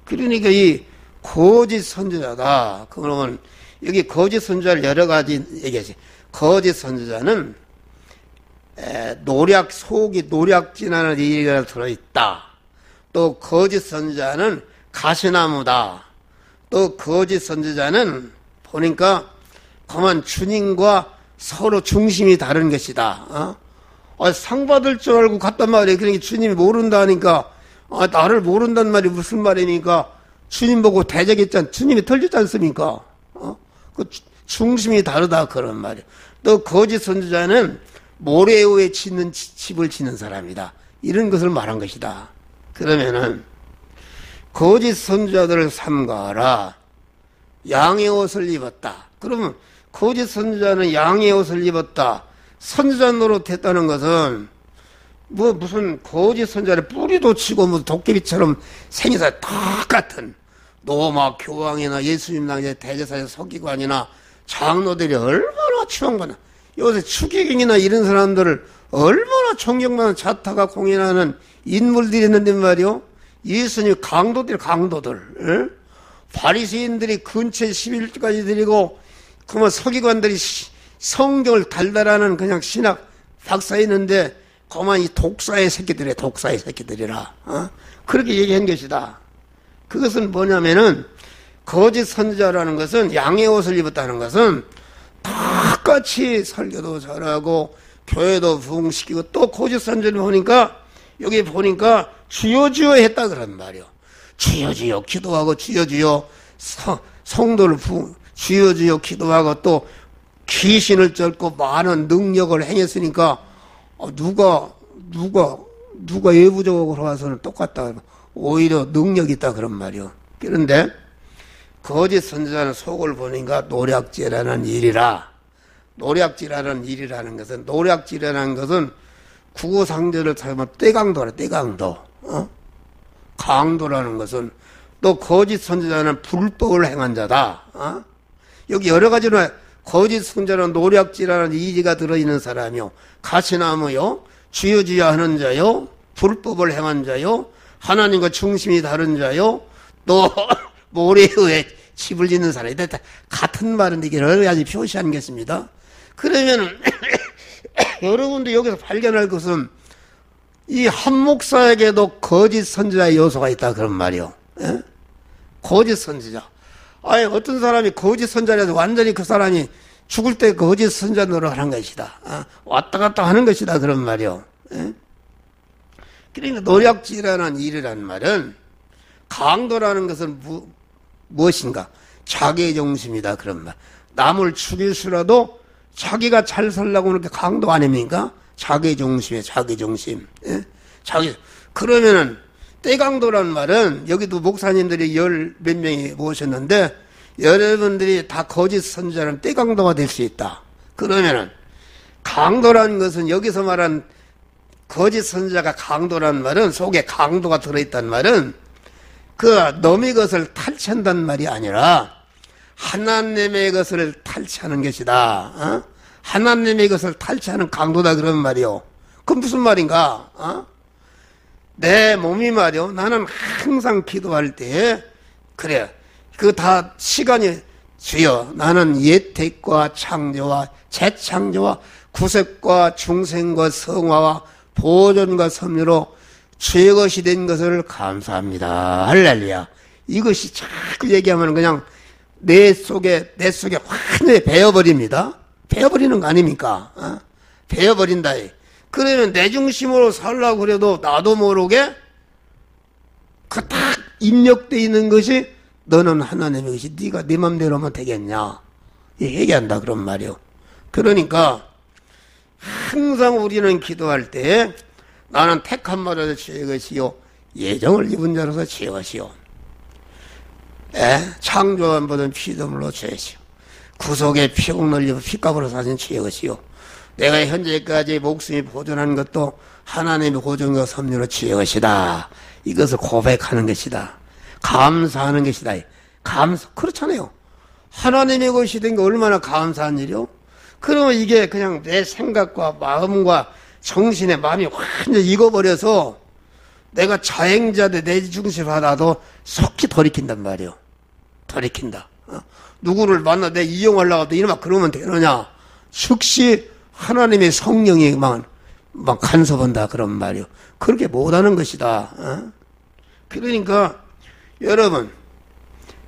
그러니까 이 거짓 선지자다. 그러면 여기 거짓 선지자를 여러 가지 얘기하지. 거짓 선지자는 속이 노략질하는 얘기가 들어있다. 또 거짓 선지자는 가시나무다. 또 거짓 선지자는 보니까 그만 주님과 서로 중심이 다른 것이다. 상 받을 줄 알고 갔단 말이에요. 그러니까 주님이 모른다 하니까 아, 나를 모른단 말이 무슨 말입니까? 주님 보고 대적했잖아. 주님이 털렸지 않습니까? 그 중심이 다르다 그런 말이에요. 또 거짓 선지자는 모래 위에 짓는 집을 짓는 사람이다. 이런 것을 말한 것이다. 그러면은 거짓 선지자들을 삼가하라. 양의 옷을 입었다. 그러면 거짓 선지자는 양의 옷을 입었다. 선지자 노릇했다는 것은 무슨 거짓 선지자를 뿌리도 치고 무슨 도깨비처럼 생겨서 똑같은 노마 교황이나 예수님 당시에 대제사장 서기관이나 장로들이 얼마나 추앙받나. 요새 추기경이나 이런 사람들을 얼마나 존경받는 자타가 공연하는 인물들이 있는데 말이요. 예수님 강도들 에? 바리새인들이 근처에 11조까지 드리고 그만 서기관들이 성경을 달달하는 그냥 신학 박사 있는데 그만 이 독사의 새끼들이라 그렇게 얘기한 것이다. 그것은 뭐냐면은 거짓 선지자라는 것은 양의 옷을 입었다는 것은 똑같이 설교도 잘하고 교회도 부흥시키고 또 거짓 선지자를 보니까 여기 보니까 주여 주여 했다 그런 말이요. 주여 주여 기도하고 주여 주여 성도를 주여 주여 기도하고 또 귀신을 쫓고 많은 능력을 행했으니까 누가 예부적으로 와서는 똑같다. 오히려 능력이 있다 그런 말이요. 그런데 거짓 선지자는 속을 보니까 노략질하는 일이라. 노략질하는 것은 국어상제를 사용하면 떼강도. 강도라는 것은 또 거짓 선지자는 불법을 행한 자다. 여기 여러 가지로 거짓 선지자는 노략질하는 이지가 들어있는 사람이요. 가시나무요. 주여 주여 하는 자요. 불법을 행한 자요. 하나님과 중심이 다른 자요. 또 모래에 집을 짓는 사람이 같은 말은 이게 여러 가지 표시하는 것입니다. 그러면 여러분도 여기서 발견할 것은 이 한 목사에게도 거짓 선지자의 요소가 있다 그런 말이요. 예? 거짓 선지자. 아예 어떤 사람이 거짓 선지자라서 완전히 그 사람이 죽을 때 거짓 선지자 노릇을 하는 것이다. 왔다 갔다 하는 것이다 그런 말이요. 예? 그러니까 노략질하는 일이라는 말은 강도라는 것은 무엇인가? 자기중심이다 그런 말. 남을 죽일수라도 자기가 잘 살려고 그렇게 강도 아닙니까? 자기중심이에요. 자기중심. 예? 그러면은 떼강도라는 말은 여기도 목사님들이 몇 명이 모셨는데 여러분들이 다 거짓 선지자는 떼강도가 될 수 있다. 그러면은 강도라는 것은 여기서 말한 거짓 선지자가 강도라는 말은 속에 강도가 들어있다는 말은 그 남의 것을 탈취한다는 말이 아니라 하나님의 것을 탈취하는 것이다. 하나님의 것을 탈취하는 강도다 그런 말이요. 그건 무슨 말인가? 내 몸이 말이요. 나는 항상 기도할 때 그래. 그 다 시간이 주여 나는 예택과 창조와 재창조와 구색과 중생과 성화와 보존과 섭리로 주의 것이 된 것을 감사합니다. 할렐루야. 이것이 자꾸 얘기하면 그냥 내 속에 완전히 베어버립니다. 베어버리는 거 아닙니까? 베어버린다. 그러면 내 중심으로 살라고 그래도 나도 모르게 그 딱 입력되어 있는 것이 너는 하나님의 것이 네가 네 맘대로 하면 되겠냐. 얘기한다 그런 말이요. 그러니까 항상 우리는 기도할 때 나는 택한 말로서 주의 것이요 예정을 입은 자로서 주의 것이요 창조한 받은 피조물로 주의 것이요 구속의 피공을 입어 피값으로 사신 주의 것이요 내가 현재까지 목숨이 보존한 것도 하나님의 고정과 섭리로 주의 것이다. 이것을 고백하는 것이다. 감사하는 것이다. 그렇잖아요. 하나님의 것이 된 게 얼마나 감사한 일이요? 그러면 이게 그냥 내 생각과 마음과 정신의 마음이 완전히 익어버려서 내가 자행자대 내 중심을 하나도 속히 돌이킨단 말이요. 돌이킨다. 누구를 만나 내 이용하려고 하도 이놈아 그러면 되느냐? 즉시 하나님의 성령이 막 간섭한다 그런 말이요. 그렇게 못하는 것이다. 그러니까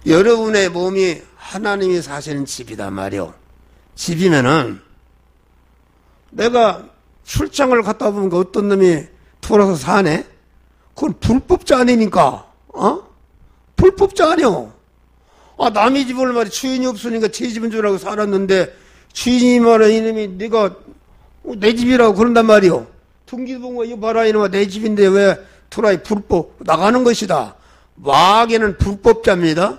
여러분의 몸이 하나님이 사시는 집이다 말이요. 집이면은 내가 출장을 갔다 보면 어떤 놈이 돌아서 사네? 그건 불법자 아닙니까? 불법자 아니요. 남의 집을 말이 주인이 없으니까 제 집인 줄 알고 살았는데 주인이 말은 이놈이 네가 내 집이라고 그런단 말이요. 등기부가 이거 봐라 이놈아 내 집인데 왜 들어와이 불법 나가는 것이다. 마귀는 불법자입니다.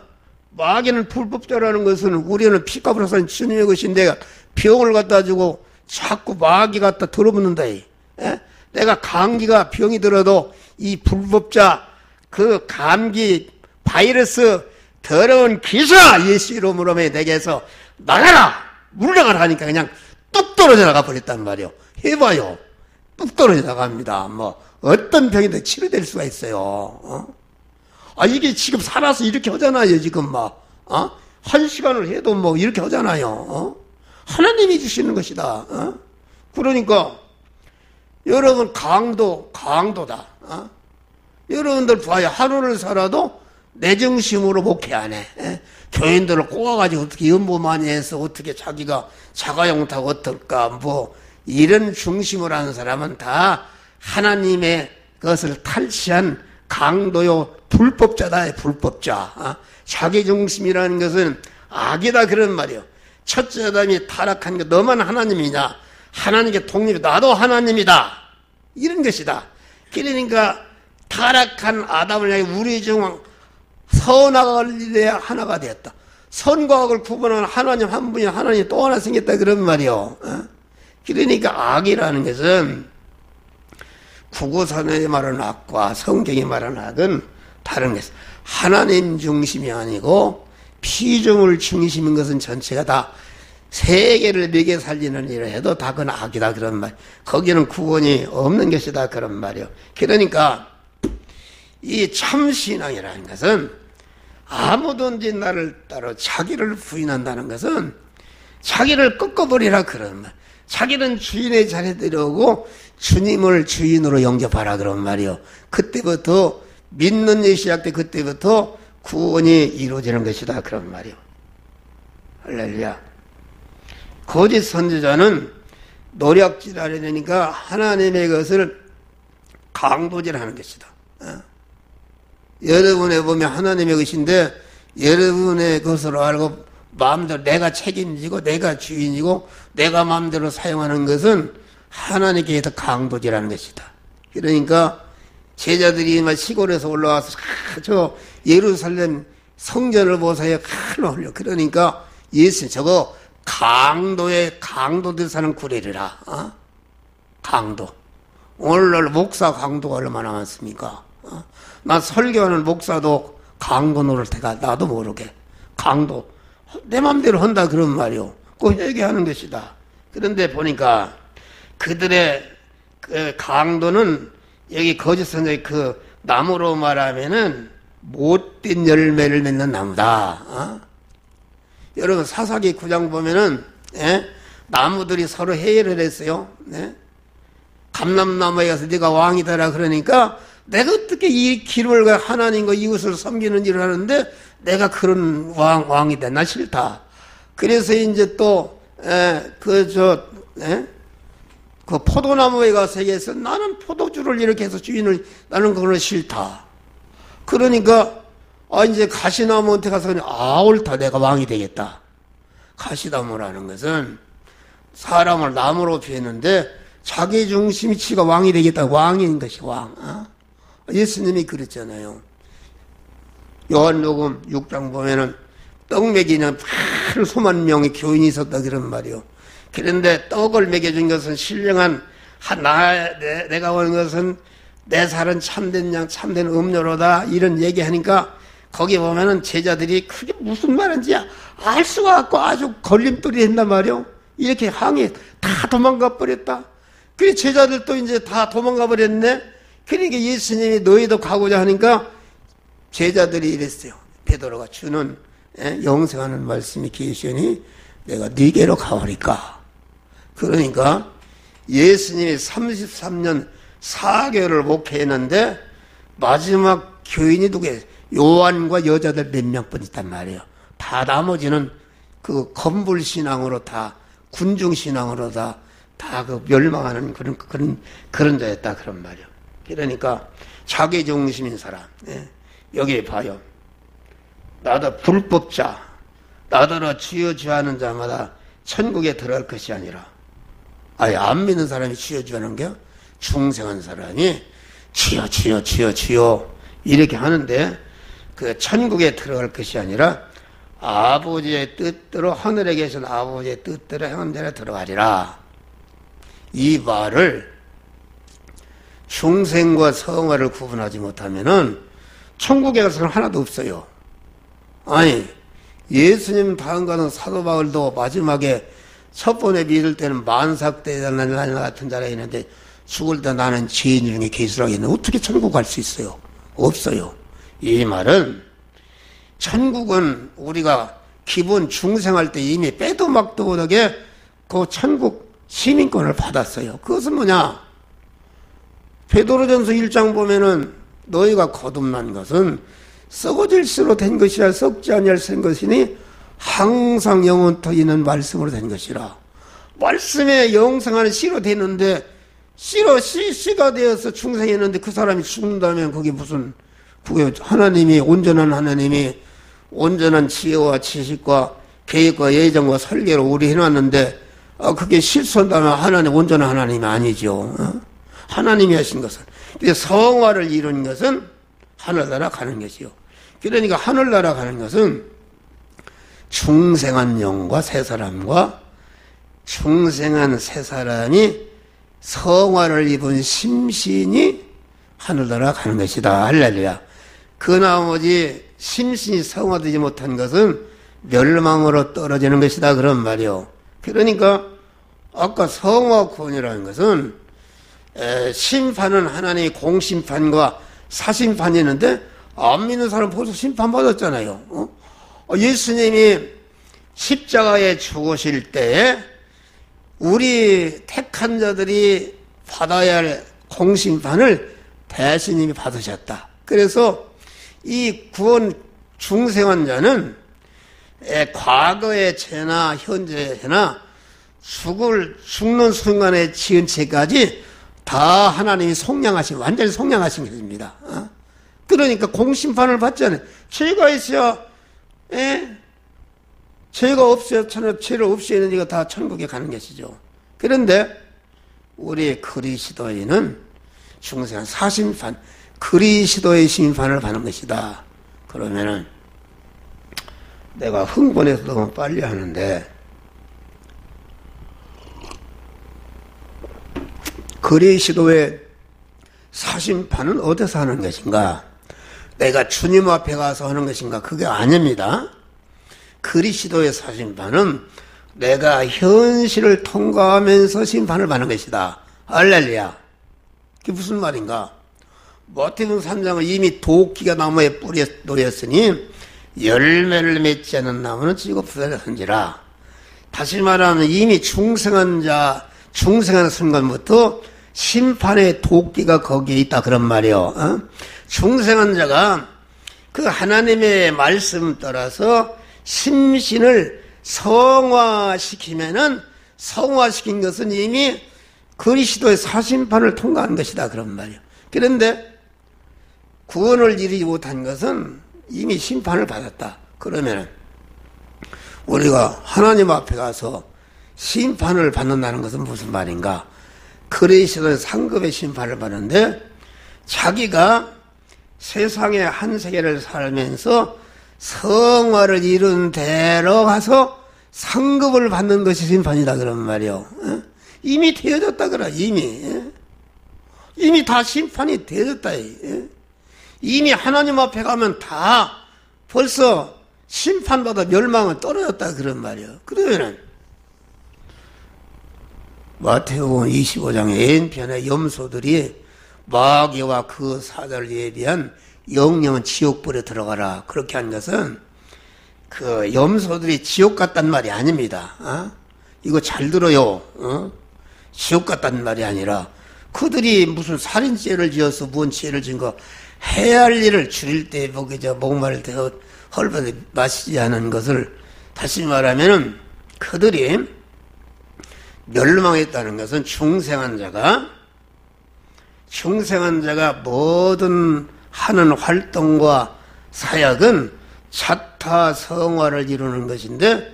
마귀는 불법자라는 것은 우리는 피값을 산 주님의 것인데 병을 갖다 주고 자꾸 마귀 갖다 들어붙는다. 내가 감기가 병이 들어도 이 불법자 그 감기 바이러스 더러운 기사 예수 이름으로 내게서 나가라 물러가라 하니까 그냥 뚝 떨어져 나가 버렸단 말이요. 해봐요. 뚝 떨어져 나갑니다. 어떤 병이든 치료될 수가 있어요. 이게 지금 살아서 이렇게 하잖아요. 지금 한 시간을 해도 이렇게 하잖아요. 하나님이 주시는 것이다. 그러니까 여러분 강도다. 여러분들 봐요. 하루를 살아도 내 중심으로 목회 안 해. 교인들을 꼬아가지고 어떻게 연보 많이 해서 어떻게 자기가 자가용 타고 어떨까 이런 중심을 하는 사람은 다 하나님의 것을 탈취한 강도요 불법자다. 불법자. 자기 중심이라는 것은 악이다 그런 말이요. 첫째 아담이 타락한 게 너만 하나님이냐. 하나님께 독립이 나도 하나님이다. 이런 것이다. 그러니까 타락한 아담을 향해 우리 중 선악을 이래야 하나가 되었다. 선과 악을 구분하는 하나님 한 분이 하나님 또 하나 생겼다 그런 말이요. 그러니까 악이라는 것은 구구선의 말하는 악과 성경이 말하는 악은 다른 것이다. 하나님 중심이 아니고 피조물 중심인 것은 전체가 다 세계를 먹여 살리는 일을 해도 다 그건 악이다 그런 말. 거기는 구원이 없는 것이다 그런 말이요. 그러니까 이 참신앙이라는 것은 아무든지 나를 따라 자기를 부인한다는 것은 자기를 꺾어버리라 그런 말. 자기는 주인의 자리에 들어오고 주님을 주인으로 영접하라 그런 말이요. 그때부터 믿는 일 시작 때 그때부터 구원이 이루어지는 것이다 그런 말이요. 할렐루야. 거짓 선지자는 노략질하려 되니까 하나님의 것을 강도질하는 것이다. 여러분에 보면 하나님의 것인데 여러분의 것으로 알고 마음대로 내가 책임지고 내가 주인이고 내가 마음대로 사용하는 것은 하나님께 더 강도질하는 것이다. 그러니까 제자들이 시골에서 올라와서 저 예루살렘 성전을 보사에 칼로 흘려. 그러니까 예수 저거 강도들 사는 구레리라. 강도. 오늘날 목사 강도가 얼마나 많습니까? 나 설교하는 목사도 강도 노릇해가 나도 모르게 강도 내 맘대로 한다 그런 말이요. 꼭 얘기하는 것이다. 그런데 보니까 그들의 그 강도는 여기 거짓 선생의 그 나무로 말하면은 못된 열매를 맺는 나무다. 여러분 사사기 9장 보면은 나무들이 서로 회의를 했어요. 감람나무에 가서 네가 왕이 되라 그러니까 내가 어떻게 이 기름을 하나님과 이웃을 섬기는 일을 하는데 내가 그런 왕이 돼. 나 싫다. 그래서 이제 또 그 포도나무에 가서 얘기해서 나는 포도주를 이렇게 해서 주인을 나는 그걸 싫다. 그러니까 이제 가시나무한테 가서 그냥 옳다. 내가 왕이 되겠다. 가시나무라는 것은 사람을 나무로 피했는데 자기 중심이 치가 왕이 되겠다. 왕인 것이 왕. 예수님이 그랬잖아요. 요한복음 6장 보면은 떡 먹이는 한 수만 명의 교인이 있었다 그런 말이요. 그런데 떡을 먹여준 것은 신령한 내가 온 것은 내 살은 참된 양 참된 음료로다 이런 얘기하니까 거기 보면은 제자들이 그게 무슨 말인지 알 수가 없고 아주 걸림돌이 된단 말이요. 이렇게 항해 다 도망가 버렸다. 그래 제자들도 이제 다 도망가 버렸네. 그러니까 예수님이 너희도 가고자 하니까 제자들이 이랬어요. 베드로가 주는 영생하는 말씀이 계시니 내가 네게로 가오리까. 그러니까 예수님이 33년 4개월을 목회했는데 마지막 교인이 누구예요? 요한과 여자들 몇 명뿐 있단 말이에요. 다 나머지는 그 건불신앙으로 다 군중신앙으로 다 그 멸망하는 그런 자였다 그런 말이에요. 그러니까 자기 중심인 사람. 예. 여기 봐요. 나도 불법자, 나더러 주여 주여 하는 자마다 천국에 들어갈 것이 아니라, 아예 안 믿는 사람이 주여 주여 하는 게 중생한 사람이 주여 주여 주여 주여 이렇게 하는데 그 천국에 들어갈 것이 아니라 아버지의 뜻대로, 하늘에 계신 아버지의 뜻대로 행한 자에 들어가리라. 이 말을 중생과 성화를 구분하지 못하면은 천국에 가서는 하나도 없어요. 아니, 예수님 다음 가는 사도 바울도 마지막에 첫 번에 믿을 때는 만삭대자나 같은 자라 있는데 죽을 때 나는 죄인 중에 계수라고 했는데 어떻게 천국 갈 수 있어요? 없어요. 이 말은 천국은 우리가 기본 중생할 때 이미 빼도 막도 못하게 그 천국 시민권을 받았어요. 그것은 뭐냐? 베드로전서 1장 보면은 너희가 거듭난 것은 썩어질 수로 된 것이라 썩지 아니할 생 것이니 항상 영원토 있는 말씀으로 된 것이라. 말씀에 영생하는 씨로 됐는데 씨가 되어서 중생했는데 그 사람이 죽는다면 그게 무슨, 그게 하나님이 온전한 하나님이 온전한 지혜와 지식과 계획과 예정과 설계로 우리 해놨는데 그게 실수한다면 하나님 온전한 하나님이 아니죠. 하나님이 하신 것은. 근데 성화를 이룬 것은 하늘나라 가는 것이요. 그러니까 하늘나라 가는 것은 중생한 영과 새 사람과 중생한 새 사람이 성화를 입은 심신이 하늘나라 가는 것이다. 할렐루야. 그 나머지 심신이 성화되지 못한 것은 멸망으로 떨어지는 것이다. 그런 말이요. 그러니까 아까 성화권이라는 것은 심판은 하나님의 공심판과 사심판이 있는데 안 믿는 사람 벌써 심판받았잖아요. 예수님이 십자가에 죽으실 때에 우리 택한 자들이 받아야 할 공심판을 대신님이 받으셨다. 그래서 이 구원 중생한 자는 과거의 죄나 현재의 죄나 죽는 순간에 지은 죄까지 다 하나님이 속량하신, 완전히 속량하신 것입니다. 그러니까 공심판을 받잖아요. 죄가 있어야, 죄가 없어야 죄를 없애는 이가 다 천국에 가는 것이죠. 그런데 우리 그리스도인은 중생한 사심판, 그리스도의 심판을 받는 것이다. 그러면은 내가 흥분해서 너무 빨리 하는데 그리스도의 사심판은 어디서 하는 것인가? 내가 주님 앞에 가서 하는 것인가? 그게 아닙니다. 그리스도의 사심판은 내가 현실을 통과하면서 심판을 받는 것이다. 할렐루야. 그게 무슨 말인가? 마태복음 3장은 이미 도끼가 나무에 뿌리에 놓였으니 열매를 맺지 않은 나무는 찌고 부서졌은지라. 다시 말하면 이미 중생한 순간부터 심판의 도끼가 거기에 있다. 그런 말이요. 중생한 자가 그 하나님의 말씀 따라서 심신을 성화시키면은 성화시킨 것은 이미 그리스도의 사심판을 통과한 것이다. 그런 말이요. 그런데 구원을 이루지 못한 것은 이미 심판을 받았다. 그러면은 우리가 하나님 앞에 가서 심판을 받는다는 것은 무슨 말인가? 그리스도의 상급의 심판을 받는데 자기가 세상의 한 세계를 살면서 성화를 이룬 대로 가서 상급을 받는 것이 심판이다. 그런 말이요. 이미 되어졌다. 그래. 이미 다 심판이 되어졌다. 이미 하나님 앞에 가면 다 벌써 심판받아 멸망을 떨어졌다. 그런 말이요. 그러면은 마태복음 25장의 N편의 염소들이 마귀와 그 사자를 예비한 영영은 지옥불에 들어가라. 그렇게 한 것은 그 염소들이 지옥 갔단 말이 아닙니다. 이거 잘 들어요. 지옥 갔단 말이 아니라 그들이 무슨 살인죄를 지어서 무슨 죄를 지은 거 해야 할 일을 줄일 때 목마를 때 헐벗어 마시지 않은 것을 다시 말하면은 그들이 멸망했다는 것은 중생한 자가 중생한 자가 모든 하는 활동과 사역은 자타성화를 이루는 것인데,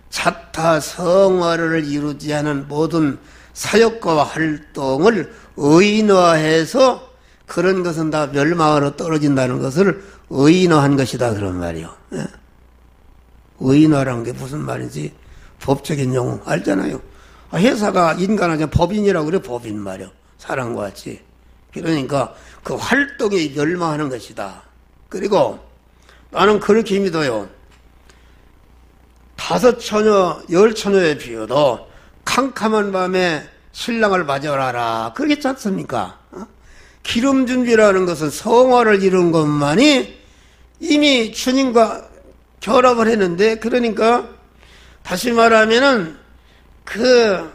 자타성화를 이루지 않은 모든 사역과 활동을 의인화해서 그런 것은 다 멸망으로 떨어진다는 것을 의인화한 것이다, 그런 말이요. 예? 의인화라는 게 무슨 말인지 법적인 용어 알잖아요. 회사가 인간하자 법인이라고 그래, 법인 말이요. 사람과 같이. 그러니까 그 활동이 멸망하는 것이다. 그리고 나는 그렇게 믿어요. 5처녀, 10처녀에 비워도 캄캄한 밤에 신랑을 맞이하라. 그러겠지 않습니까? 기름 준비라는 것은 성화를 이룬 것만이 이미 주님과 결합을 했는데, 그러니까 다시 말하면은 그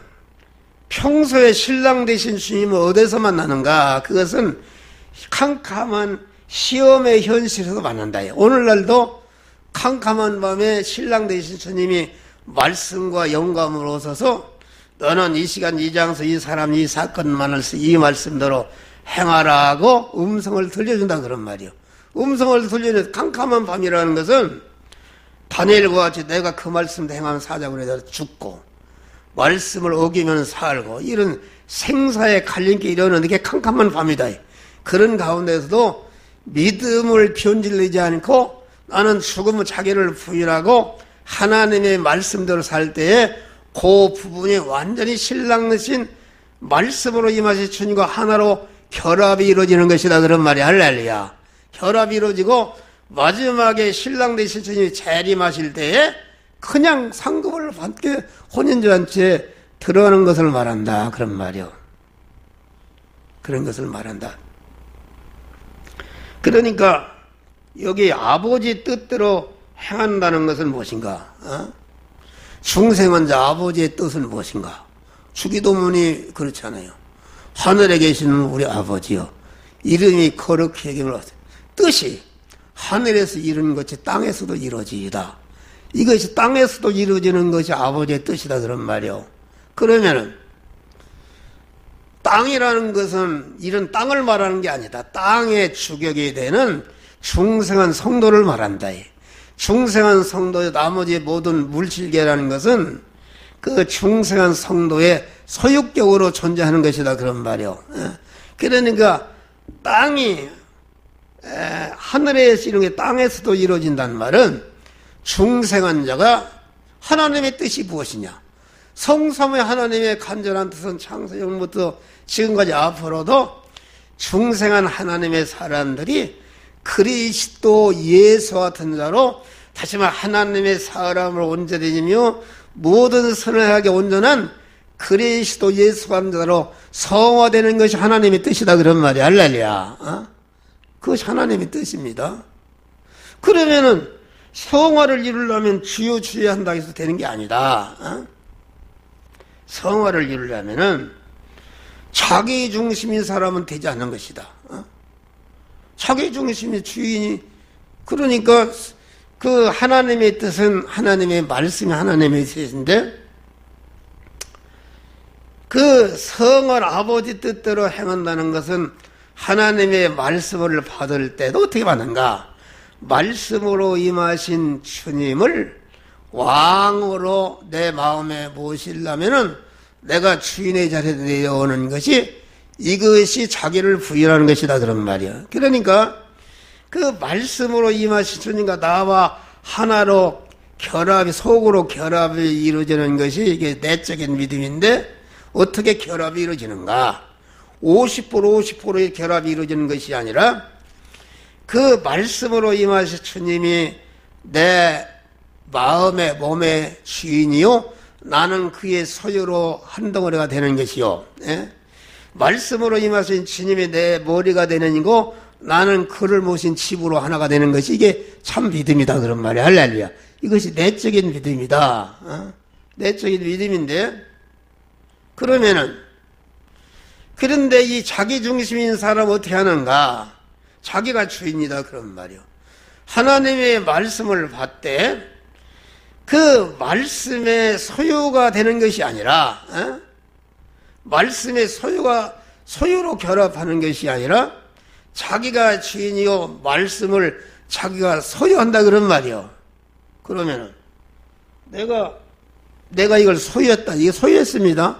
평소에 신랑 되신 주님을 어디서 만나는가? 그것은 캄캄한 시험의 현실에서 만난다. 오늘날도 캄캄한 밤에 신랑 되신 주님이 말씀과 영감을 오셔서 너는 이 시간 이 장소 이 사람 이 사건만을 이 말씀대로 행하라고 음성을 들려준다, 그런 말이요. 음성을 들려주는 캄캄한 밤이라는 것은 다니엘과 같이 내가 그 말씀도 행하면 사자고 해서 죽고 말씀을 어기면 살고 이런 생사의 갈림길이 이러는 게 캄캄한 밤이다. 그런 가운데서도 믿음을 변질리지 않고 나는 죽음은 자기를 부인하고 하나님의 말씀대로 살 때에 그 부분이 완전히 신랑이신 말씀으로 임하신 주님과 하나로 결합이 이루어지는 것이다, 그런 말이 할렐루야. 결합이 이루어지고 마지막에 신랑 되신 주님이 재림하실 때에 그냥 상급을 받게 혼인잔치에 들어가는 것을 말한다, 그런 말이요. 그런 것을 말한다. 그러니까 여기 아버지 뜻대로 행한다는 것은 무엇인가? 중생한 자 아버지의 뜻은 무엇인가? 주기도문이 그렇잖아요. 하늘에 계시는 우리 아버지요, 이름이 거룩히 여김을 하세요. 뜻이 하늘에서 이루는 것이 땅에서도 이루어지이다. 이것이 땅에서도 이루어지는 것이 아버지의 뜻이다, 그런 말이요. 그러면은 땅이라는 것은 이런 땅을 말하는 게 아니다. 땅의 주격이 되는 중생한 성도를 말한다. 중생한 성도의 나머지 모든 물질계라는 것은 그 중생한 성도의 소유격으로 존재하는 것이다, 그런 말이요. 그러니까 땅이 하늘에서 이런 게 땅에서도 이루어진다는 말은 중생한 자가 하나님의 뜻이 무엇이냐? 성삼의 하나님의 간절한 뜻은 창세전부터 지금까지 앞으로도 중생한 하나님의 사람들이 그리스도 예수 같은 자로 다시 말해 하나님의 사람을 온전해지며 모든 선하게 온전한 그리스도 예수 같은 자로 성화되는 것이 하나님의 뜻이다, 그런 말이야. 할렐루야. 그것이 하나님의 뜻입니다. 그러면은 성화를 이루려면 주여 주여 한다고 해서 되는 게 아니다. 성화를 이루려면은 자기 중심인 사람은 되지 않는 것이다. 자기 중심의 주인이, 그러니까 그 하나님의 뜻은 하나님의 말씀이 하나님의 뜻인데 그 성을 아버지 뜻대로 행한다는 것은 하나님의 말씀을 받을 때도 어떻게 받는가? 말씀으로 임하신 주님을 왕으로 내 마음에 모시려면은 내가 주인의 자리에 내려오는 것이, 이것이 자기를 부인하는 것이다, 그런 말이야. 그러니까 그 말씀으로 임하신 주님과 나와 하나로 결합이, 속으로 결합이 이루어지는 것이 이게 내적인 믿음인데 어떻게 결합이 이루어지는가? 50% 50%의 결합이 이루어지는 것이 아니라 그 말씀으로 임하신 주님이 내 마음의 몸의 주인이요 나는 그의 소유로 한 덩어리가 되는 것이요. 예? 말씀으로 임하신 주님이 내 머리가 되는 이고 나는 그를 모신 집으로 하나가 되는 것이 이게 참 믿음이다, 그런 말이야. 할렐루야. 이것이 내적인 믿음이다. 내적인 믿음인데, 그러면은 그런데 이 자기 중심인 사람은 어떻게 하는가? 자기가 주인이다, 그런 말이요. 하나님의 말씀을 받되 그 말씀의 소유가 되는 것이 아니라 말씀의 소유로 결합하는 것이 아니라 자기가 주인이요 말씀을 자기가 소유한다 그런 말이요. 그러면은 내가 이걸 소유했다. 이게 소유했습니다.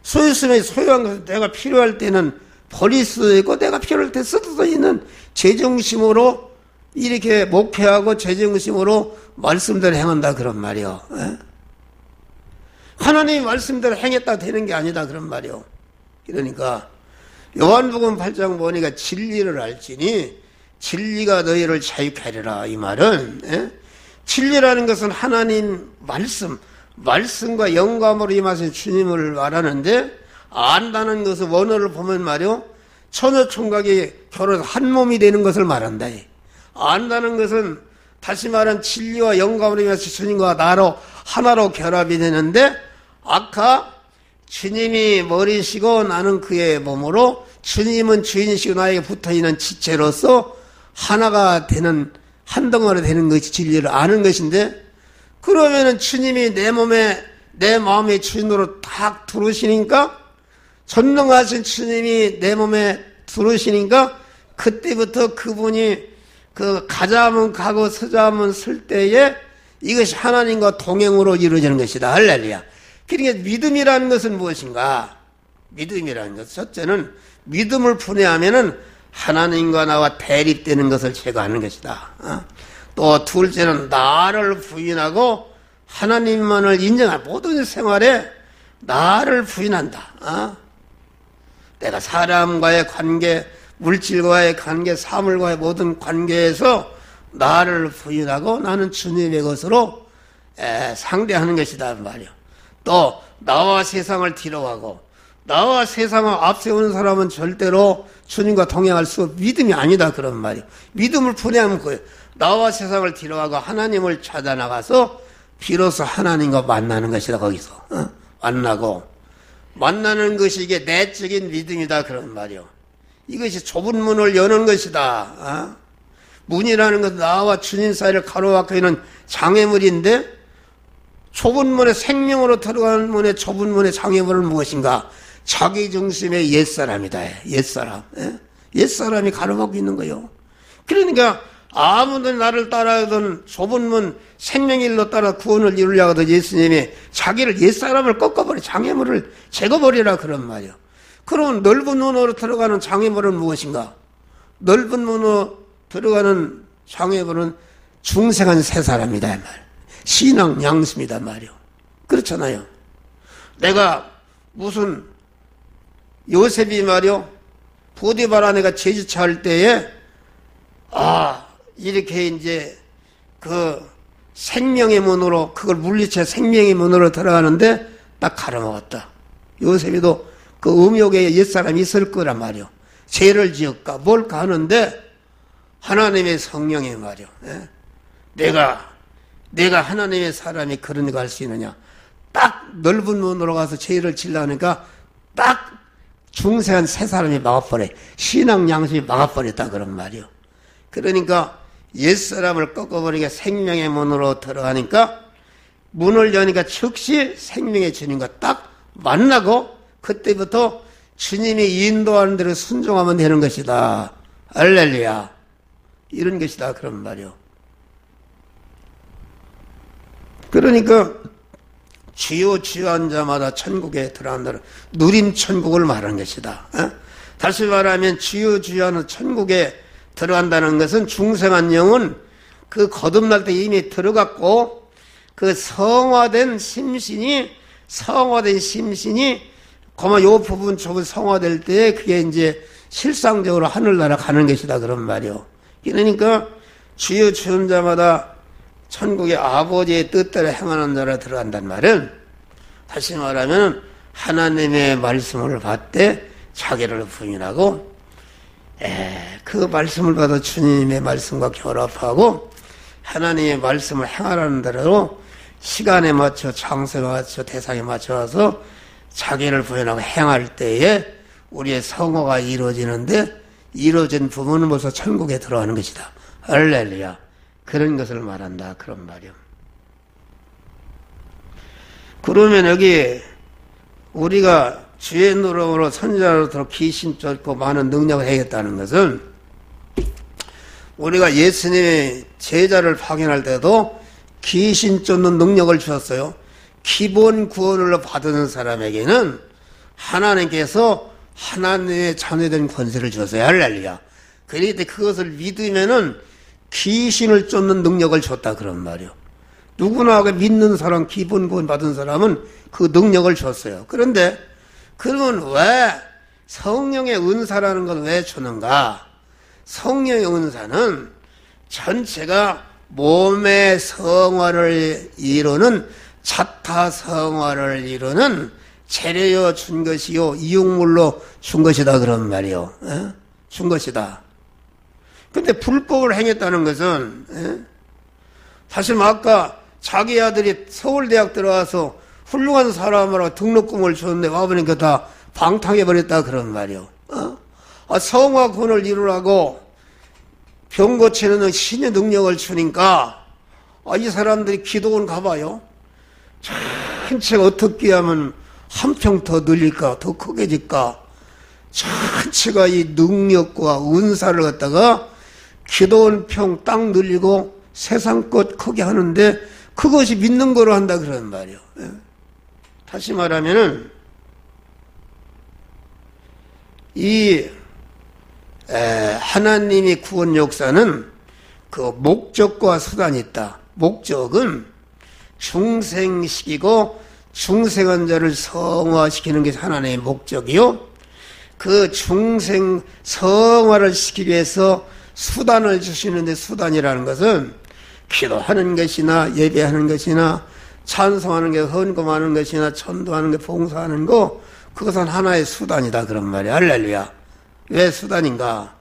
소유했으면 소유한 것을 내가 필요할 때는 버릴 수도 있고 내가 필요할 때 쓸 수도 있는 제정심으로 이렇게 목회하고 제정심으로 말씀대로 행한다 그런 말이요. 하나님이 말씀대로 행했다 되는 게 아니다 그런 말이요. 그러니까 요한복음 8장 보니까 진리를 알지니 진리가 너희를 자유케 하리라. 이 말은 진리라는 것은 하나님 말씀과 영감으로 임하신 주님을 말하는데, 안다는 것은 원어를 보면 말이요 처녀총각이 결혼해서 한 몸이 되는 것을 말한다. 안다는 것은 다시 말하면 진리와 영감으로 임하신 주님과 나로 하나로 결합이 되는데, 아까 주님이 머리시고 나는 그의 몸으로, 주님은 주인이시고 나에게 붙어있는 지체로서 하나가 되는, 한 덩어리 되는 것이 진리를 아는 것인데, 그러면은 주님이 내 마음의 주인으로 딱 들어오시니까, 전능하신 주님이 내 몸에 들어오시니까, 그때부터 그분이 가자면 가고 서자면 설 때에 이것이 하나님과 동행으로 이루어지는 것이다. 할렐루야. 그러니까 믿음이라는 것은 무엇인가? 믿음이라는 것. 첫째는 믿음을 분해하면은 하나님과 나와 대립되는 것을 제거하는 것이다. 또 둘째는 나를 부인하고 하나님만을 인정한 모든 생활에 나를 부인한다. 내가 사람과의 관계, 물질과의 관계, 사물과의 모든 관계에서 나를 부인하고 나는 주님의 것으로 상대하는 것이다 말이야. 또 나와 세상을 뒤로하고, 나와 세상을 앞세우는 사람은 절대로 주님과 동행할 수 믿음이 아니다 그런 말이야. 믿음을 분해하면 그거예요. 나와 세상을 뒤로하고 하나님을 찾아 나가서 비로소 하나님과 만나는 것이다. 거기서 만나는 것이 이게 내적인 믿음이다 그런 말이요. 이것이 좁은 문을 여는 것이다. 문이라는 것은 나와 주님 사이를 가로막고 있는 장애물인데, 좁은 문에, 생명으로 들어가는 문에 좁은 문의 장애물은 무엇인가? 자기 중심의 옛사람이다. 옛사람이 가로막고 있는 거요. 그러니까 아무도 나를 따라하던 좁은 문 생명의 일로 따라 구원을 이루려고 하던 예수님이 자기를 옛사람을 꺾어버려, 장애물을 제거버리라 그런 말이요. 그러면 넓은 문으로 들어가는 장애물은 무엇인가? 넓은 문으로 들어가는 장애물은 중생한 새 사람이다 말. 신앙 양심이다 말이요. 그렇잖아요. 내가 무슨 요셉이 말이요, 보디발 아내가 제주차할 때에 이렇게 이제 그 생명의 문으로, 그걸 물리쳐 생명의 문으로 들어가는데 딱 가로막았다. 요셉이도 그 음욕의 옛사람이 있을 거란 말이요. 죄를 지을까 뭘까 하는데 하나님의 성령의 말이요. 내가 하나님의 사람이 그런 거 할 수 있느냐. 딱 넓은 문으로 가서 죄를 지으려니까 딱 중생한 새 사람이 막아버려. 신앙 양심이 막아버렸다 그런 말이요. 그러니까 옛사람을 꺾어버리게 생명의 문으로 들어가니까, 문을 여니까 즉시 생명의 주님과 딱 만나고, 그때부터 주님이 인도하는 대로 순종하면 되는 것이다. 할렐루야. 이런 것이다 그런 말이요. 그러니까 주요한 자마다 천국에 들어간다는 누림 천국을 말하는 것이다. 다시 말하면 주요한 천국에 들어간다는 것은 중생한 영은 그 거듭날 때 이미 들어갔고, 그 성화된 심신이 고마 요 부분 성화될 때 그게 이제 실상적으로 하늘나라 가는 것이다 그런 말이요. 그러니까 주요한 자마다 천국의 아버지의 뜻대로 행하는 자라 들어간단 말은, 다시 말하면 하나님의 말씀을 받되 자기를 부인하고, 그 말씀을 받아 주님의 말씀과 결합하고 하나님의 말씀을 행하라는 대로 시간에 맞춰, 장소에 맞춰, 대상에 맞춰서 자기를 부인하고 행할 때에 우리의 성화가 이루어지는데, 이루어진 부분은 벌써 천국에 들어가는 것이다. 할렐루야. 그런 것을 말한다 그런 말이요. 그러면 여기 우리가 주의 노름으로 선지자로서 귀신 쫓고 많은 능력을 해야겠다는 것은 우리가 예수님의 제자를 파견할 때도 귀신 쫓는 능력을 주었어요. 기본 구원을 받은 사람에게는 하나님께서 하나님의 자녀된 권세를 주었어요. 할렐루야. 그런데 그것을 믿으면은 귀신을 쫓는 능력을 줬다 그런 말이요. 누구나 믿는 사람, 기본 구원 받은 사람은 그 능력을 줬어요. 그런데 그러면 왜 성령의 은사라는 건 왜 주는가? 성령의 은사는 전체가 몸의 성화를 이루는 자타 성화를 이루는 재료여 준 것이요 이용물로 준 것이다 그런 말이요. 준 것이다. 근데 불법을 행했다는 것은 사실 아까 자기 아들이 서울대학 들어와서 훌륭한 사람으로 등록금을 줬는데 와보니까 다 방탕해버렸다 그런 말이요. 성화권을 이루라고 병 고치는 신의 능력을 주니까 이 사람들이 기도원 가봐요. 전체가 어떻게 하면 한 평 더 늘릴까 더 크게 질까 전체가 이 능력과 은사를 갖다가 기도원 평 땅 늘리고 세상 것 크게 하는데 그것이 믿는 거로 한다 그런 말이요. 다시 말하면은 이 하나님의 구원 역사는 그 목적과 수단이 있다. 목적은 중생시키고 중생한 자를 성화시키는 게 하나님의 목적이요. 그 중생 성화를 시키기 위해서 수단을 주시는데 수단이라는 것은 기도하는 것이나 예배하는 것이나 찬송하는 게 헌금하는 것이나 전도하는 게 봉사하는 거 그것은 하나의 수단이다 그런 말이야. 할렐루야. 왜 수단인가?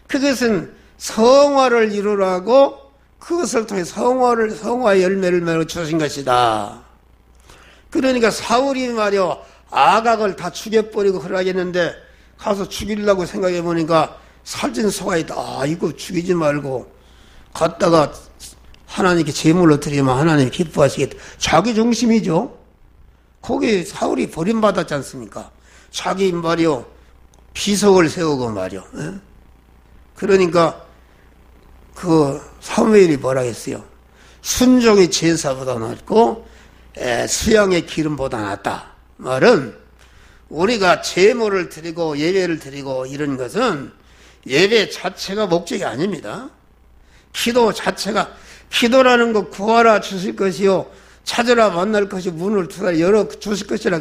그것은 성화를 이루라고 그것을 통해 성화의 열매를 맺어 주신 것이다. 그러니까 사울이 말이야 아각을 다 죽여버리고 그러겠는데 가서 죽이려고 생각해 보니까 살찐 소가 있다. 이거 죽이지 말고 갔다가 하나님께 제물로 드리면 하나님이 기뻐하시겠다. 자기 중심이죠. 거기 사울이 버림받았지 않습니까? 자기 말이요 비석을 세우고 말이요. 그러니까 그 사무엘이 뭐라 했어요? 순종의 제사보다 낫고 수양의 기름보다 낫다. 말은 우리가 제물을 드리고 예배를 드리고 이런 것은 예배 자체가 목적이 아닙니다. 기도 자체가 기도라는 거 구하라 주실 것이요 찾으라 만날 것이 문을 두드려 열어 주실 것이라.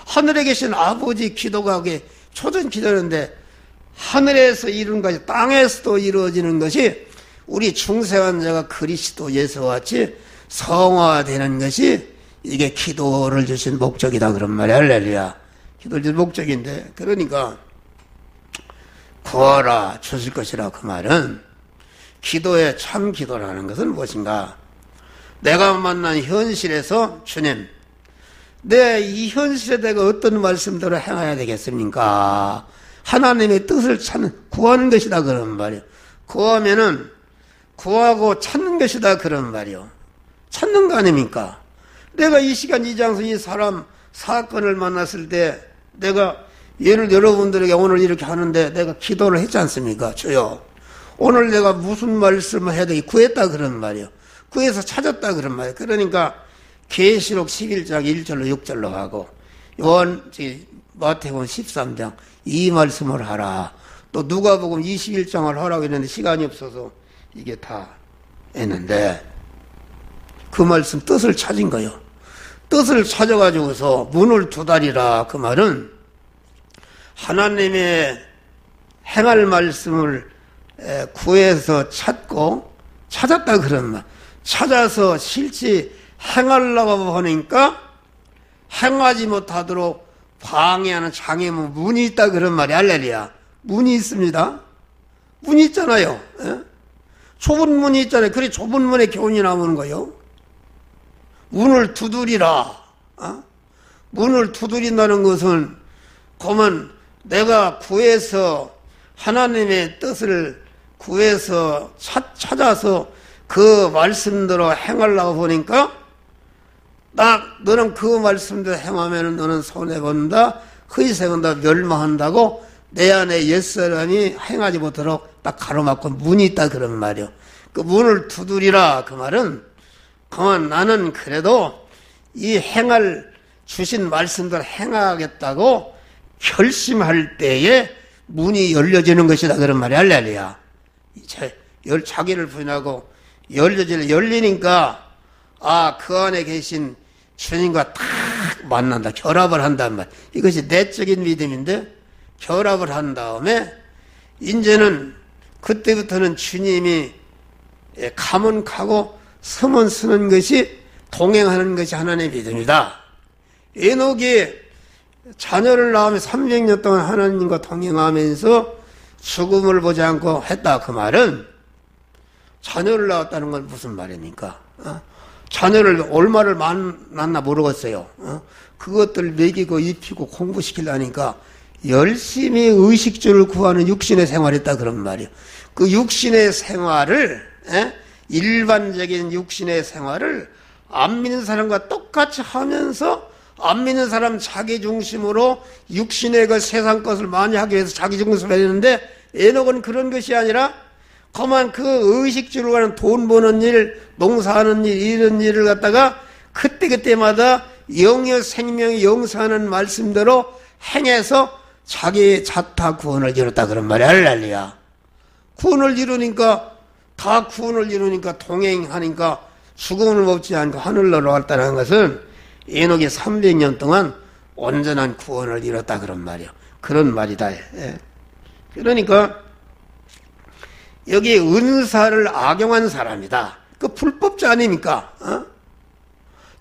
하늘에 계신 아버지 기도가 그게 초전 기도인데 하늘에서 이루는 것이 땅에서도 이루어지는 것이 우리 중생한 자가 그리스도 예수와 같이 성화되는 것이 이게 기도를 주신 목적이다 그런 말이야. 할렐루야. 기도를 주신 목적인데 그러니까 구하라 주실 것이라 그 말은 기도의 참 기도라는 것은 무엇인가? 내가 만난 현실에서 주님 내 이 현실에 내가 어떤 말씀대로 행해야 되겠습니까? 하나님의 뜻을 찾는 구하는 것이다 그런 말이요. 구하면은 구하고 찾는 것이다 그런 말이요. 찾는 거 아닙니까? 내가 이 시간 이 장소 이 사람 사건을 만났을 때 내가 예를 여러분들에게 오늘 이렇게 하는데 내가 기도를 했지 않습니까? 주여 오늘 내가 무슨 말씀을 해야 되기 구했다 그런 말이요. 구해서 찾았다 그런 말이요. 그러니까 계시록 11장 1절로 6절로 하고 마태복음 13장 이 말씀을 하라. 또 누가복음 21장을 하라고 했는데 시간이 없어서 이게 다 했는데 그 말씀 뜻을 찾은 거예요. 뜻을 찾아가지고서 문을 두다리라. 그 말은 하나님의 행할 말씀을 구해서 찾았다 그런 말. 찾아서 실제 행하려고 하니까 행하지 못하도록 방해하는 장애물 문이 있다 그런 말이. 할렐루야. 문이 있습니다. 문이 있잖아요. 좁은 문이 있잖아요. 그래 좁은 문에 교훈이 나오는 거예요. 문을 두드리라. 문을 두드린다는 것은 그러면 내가 구해서 하나님의 뜻을 구해서 찾아서 그 말씀대로 행하려고 보니까 너는 그 말씀대로 행하면 너는 손해본다. 그 이상은 다 멸망한다고 내 안에 옛사람이 행하지 못하도록 딱 가로막고 문이 있다 그런 말이요. 그 문을 두드리라 그 말은 그만 나는 그래도 이 행할 주신 말씀대로 행하겠다고 결심할 때에 문이 열려지는 것이다 그런 말이 할렐루야. 자기를 부인하고 열리니까 그 안에 계신 주님과 딱 만난다. 결합을 한단 말. 이것이 내적인 믿음인데 결합을 한 다음에 이제는 그때부터는 주님이 가면 가고 서면 서는 것이 동행하는 것이 하나님의 믿음이다. 에녹이 자녀를 낳으며 300년 동안 하나님과 동행하면서 죽음을 보지 않고 했다. 그 말은 자녀를 낳았다는 건 무슨 말입니까? 자녀를 얼마를 만났나 모르겠어요. 그것들 먹이고 입히고 공부시키려니까 열심히 의식주를 구하는 육신의 생활이었다 그런 말이에요. 그 육신의 생활을 일반적인 육신의 생활을 안 믿는 사람과 똑같이 하면서 안 믿는 사람 자기 중심으로 육신의 그 세상 것을 많이 하기 위해서 자기 중심으로 했는데 에녹은 그런 것이 아니라 그만 그 의식주를 가는 돈 버는 일, 농사하는 일, 이런 일을 갖다가 그때그때마다 영의 생명이 영사하는 말씀대로 행해서 자기의 자타 구원을 이뤘다 그런 말이야. 할렐루야. 구원을 이루니까 다 구원을 이루니까 동행하니까 죽음을 먹지 않고 하늘로 올라갔다는 것은 에녹이 300년 동안 온전한 구원을 이뤘다 그런 말이야. 그런 말이다. 그러니까 여기 은사를 악용한 사람이다. 그 불법자 아닙니까?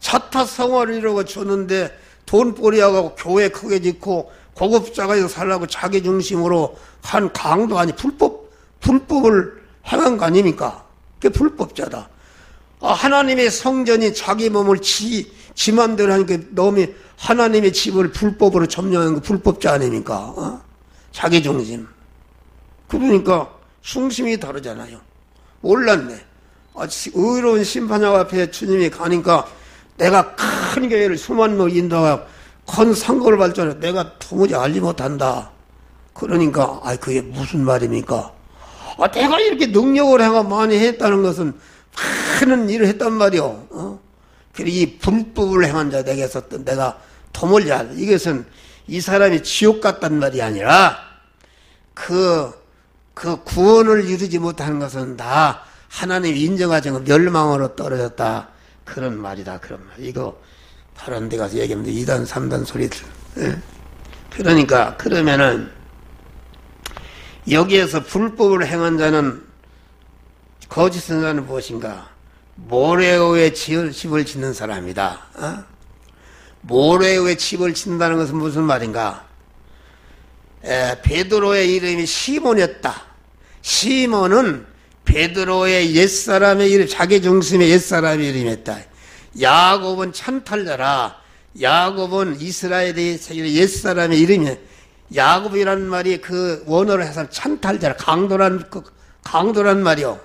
자타 성화를 이루고 줬는데 돈벌이하고 교회 크게 짓고 고급자가 살라고 자기 중심으로 한 강도 아니 불법을 행한 거 아닙니까? 그게 불법자다. 하나님의 성전이 자기 몸을 지 맘대로 하니까 너무 하나님의 집을 불법으로 점령한 거 불법자 아닙니까? 자기 중심. 그러니까 중심이 다르잖아요. 몰랐네. 의로운 심판장 앞에 주님이 가니까 내가 큰 교회를 수만 명 인도하고 큰 상고를 발전해 내가 도무지 알지 못한다. 그러니까 그게 무슨 말입니까? 내가 이렇게 능력을 행하 많이 했다는 것은 많은 일을 했단 말이오. 그리고 이 불법을 행한 자에게서 내가 도물지 않아. 이것은 이 사람이 지옥 갔단 말이 아니라 그 구원을 이루지 못하는 것은 다 하나님 인정하지 않고 멸망으로 떨어졌다. 그런 말이다. 그런 말. 이거 다른 데 가서 얘기하면 2단, 3단 소리들. 그러니까 그러면은 여기에서 불법을 행한 자는 거짓한 자는 무엇인가? 모래 위에 집을 짓는 사람이다. 모래 위에 집을 짓는다는 것은 무슨 말인가? 베드로의 이름이 시몬이었다. 시몬은 베드로의 옛사람의 이름, 자기 중심의 옛사람의 이름이었다. 야곱은 찬탈자라. 야곱은 이스라엘의 옛사람의 이름이야. 야곱이라는 말이 그 원어로 해서 찬탈자라. 강도란 말이요.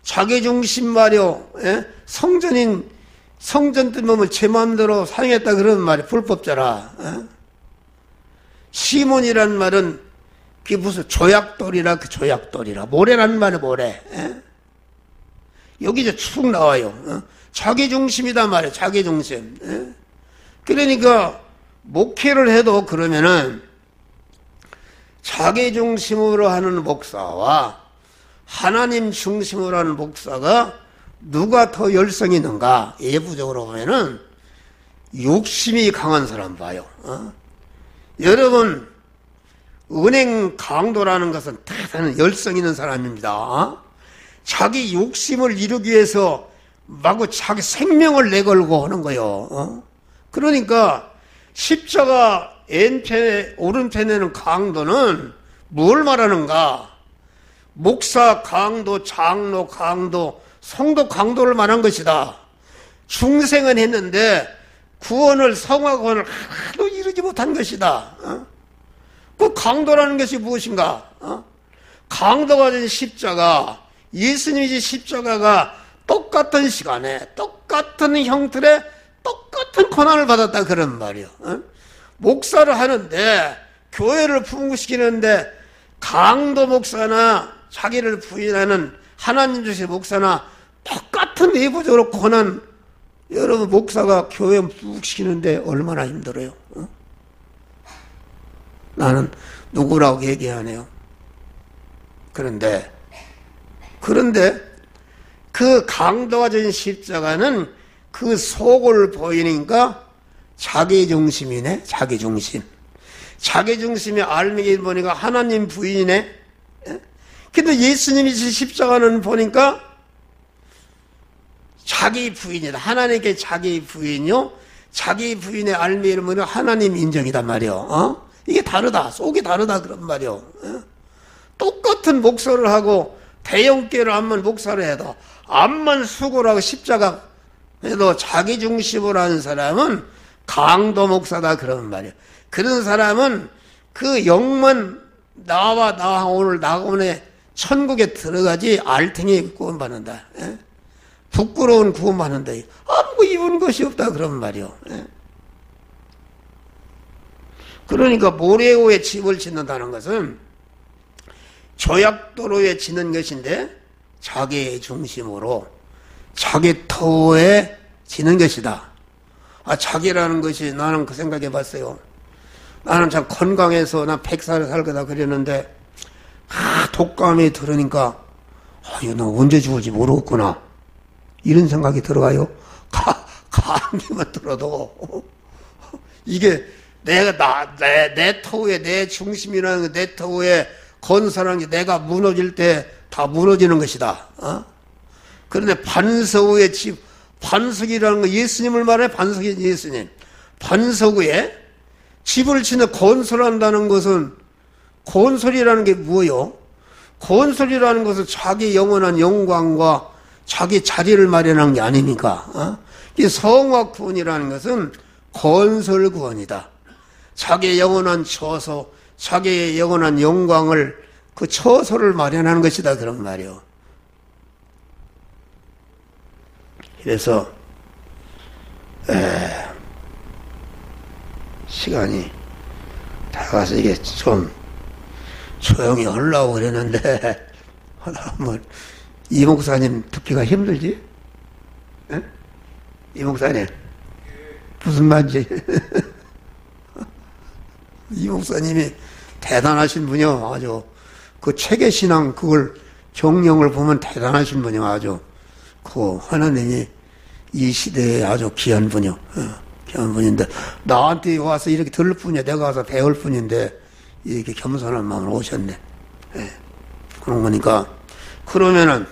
자기 중심 말이요. 성전 뜬 제 마음대로 사용했다 그런 말이 불법자라. 시몬이란 말은 그게 무슨 조약돌이라 그 조약돌이라. 모래란 말은 모래. 여기 이제 쭉 나와요. 자기 중심이다 말이야. 자기 중심. 그러니까 목회를 해도 그러면은 자기 중심으로 하는 목사와 하나님 중심으로 하는 목사가 누가 더 열성이 있는가? 예부적으로 보면은 욕심이 강한 사람 봐요. 여러분, 은행 강도라는 것은 대단한 열성 있는 사람입니다. 자기 욕심을 이루기 위해서 마구 자기 생명을 내걸고 하는 거예요. 그러니까 십자가 왼편에 오른편에는 강도는 뭘 말하는가? 목사 강도, 장로 강도, 성도 강도를 말한 것이다. 중생은 했는데 구원을 성화구원을 하나도 이루지 못한 것이다. 그 강도라는 것이 무엇인가? 강도가 된 십자가, 예수님이 진 십자가가 똑같은 시간에 똑같은 형틀에 똑같은 고난을 받았다 그런 말이요. 목사를 하는데 교회를 풍부시키는데 강도 목사나 자기를 부인하는 하나님 주신 목사나 똑같은 내부적으로 권한 여러분 목사가 교회 풍부시키는데 얼마나 힘들어요. 어? 나는 누구라고 얘기하네요. 그런데 그 강도가 진 십자가는 그 속을 보이니까 자기중심이네. 자기중심의 알맹이 보니까 하나님 부인이네. 근데 예수님이 지 십자가는 보니까 자기 부인이다. 하나님께 자기 부인요. 자기 부인의 알맹이를 보니까 하나님 인정이단 말이요. 어? 이게 다르다. 속이 다르다 그런 말이요. 어? 똑같은 목사를 하고 대형교회를 한번 목사를 해도 암만 수고를 하고 십자가 해도 자기중심으로 하는 사람은 강도 목사다 그런 말이에요. 그런 사람은 그 영만 나와 오늘 오늘 천국에 들어가지 알탱이 구원받는다. 예? 부끄러운 구원받는다. 아무 입은 것이 없다 그런 말이요. 예? 그러니까 모래오에 집을 짓는다는 것은 조약도로에 짓는 것인데 자기 중심으로 자기 터에 지는 것이다. 자기라는 것이 나는 그 생각해 봤어요. 나는 참 건강해서 나 100살 살 거다 그랬는데 독감이 들으니까 이거 너 언제 죽을지 모르겠구나 이런 생각이 들어가요. 감기만 들어도 이게 내 터에 내 중심이라는 내 터에 건설한 게 내가 무너질 때 다 무너지는 것이다. 어? 그런데 반석 위에 반석이라는 거 예수님을 말해. 반석이 예수님. 반석 위에 집을 짓는 건설한다는 것은 건설이라는 게 뭐요? 건설이라는 것은 자기 영원한 영광과 자기 자리를 마련한 게 아닙니까? 어? 이 성화 구원이라는 것은 건설 구원이다. 자기의 영원한 처소, 자기의 영원한 영광을 그 처소를 마련하는 것이다 그런 말이요. 그래서 시간이 다 가서 이게 좀 조용히 하려고 그랬는데 한번 이 목사님 듣기가 힘들지? 에? 이 목사님 무슨 말인지 이 목사님이 대단하신 분이요. 아주 그 체계신앙 그걸 정령을 보면 대단하신 분이요. 아주 그 하나님이 이 시대에 아주 귀한 분이요. 귀한 분인데 나한테 와서 이렇게 들을 뿐이야. 내가 와서 배울 뿐인데 이렇게 겸손한 마음으로 오셨네. 그런 거니까 그러면은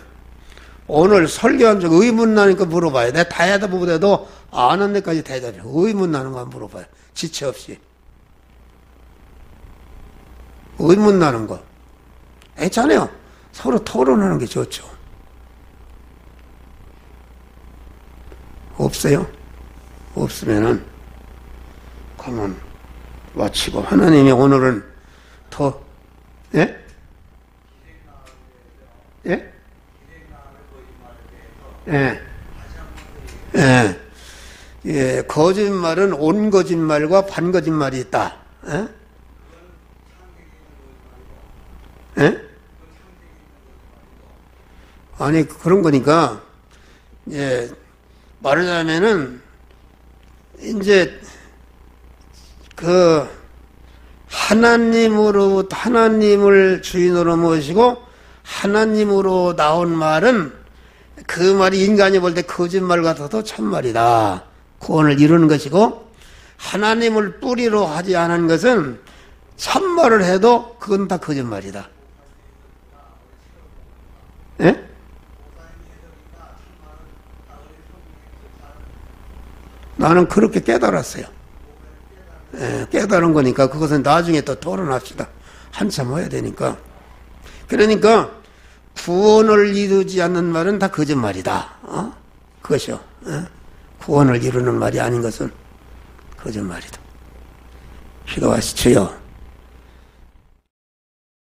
오늘 설교한 적 의문 나니까 물어봐요. 내가 다 해다 보더라도 아는 데까지 대답해. 의문 나는 거 물어봐요. 지체 없이. 의문 나는 거. 괜찮아요. 서로 토론하는 게 좋죠. 없어요? 없으면은 그러면 마치고 하나님이 오늘은 더 예? 예? 예. 예. 예. 거짓말은 온 거짓말과 반 거짓말이 있다. 예? 예? 아니 그런 거니까 예, 말하자면은 이제 그 하나님을 주인으로 모시고 하나님으로 나온 말은 그 말이 인간이 볼 때 거짓말 같아도 참말이다. 구원을 이루는 것이고 하나님을 뿌리로 하지 않은 것은 참말을 해도 그건 다 거짓말이다. 예? 나는 그렇게 깨달았어요. 예, 깨달은 거니까 그것은 나중에 또 토론합시다. 한참 해야 되니까. 그러니까 구원을 이루지 않는 말은 다 거짓말이다. 그것이요. 구원을 이루는 말이 아닌 것은 거짓말이다. 기도하시죠.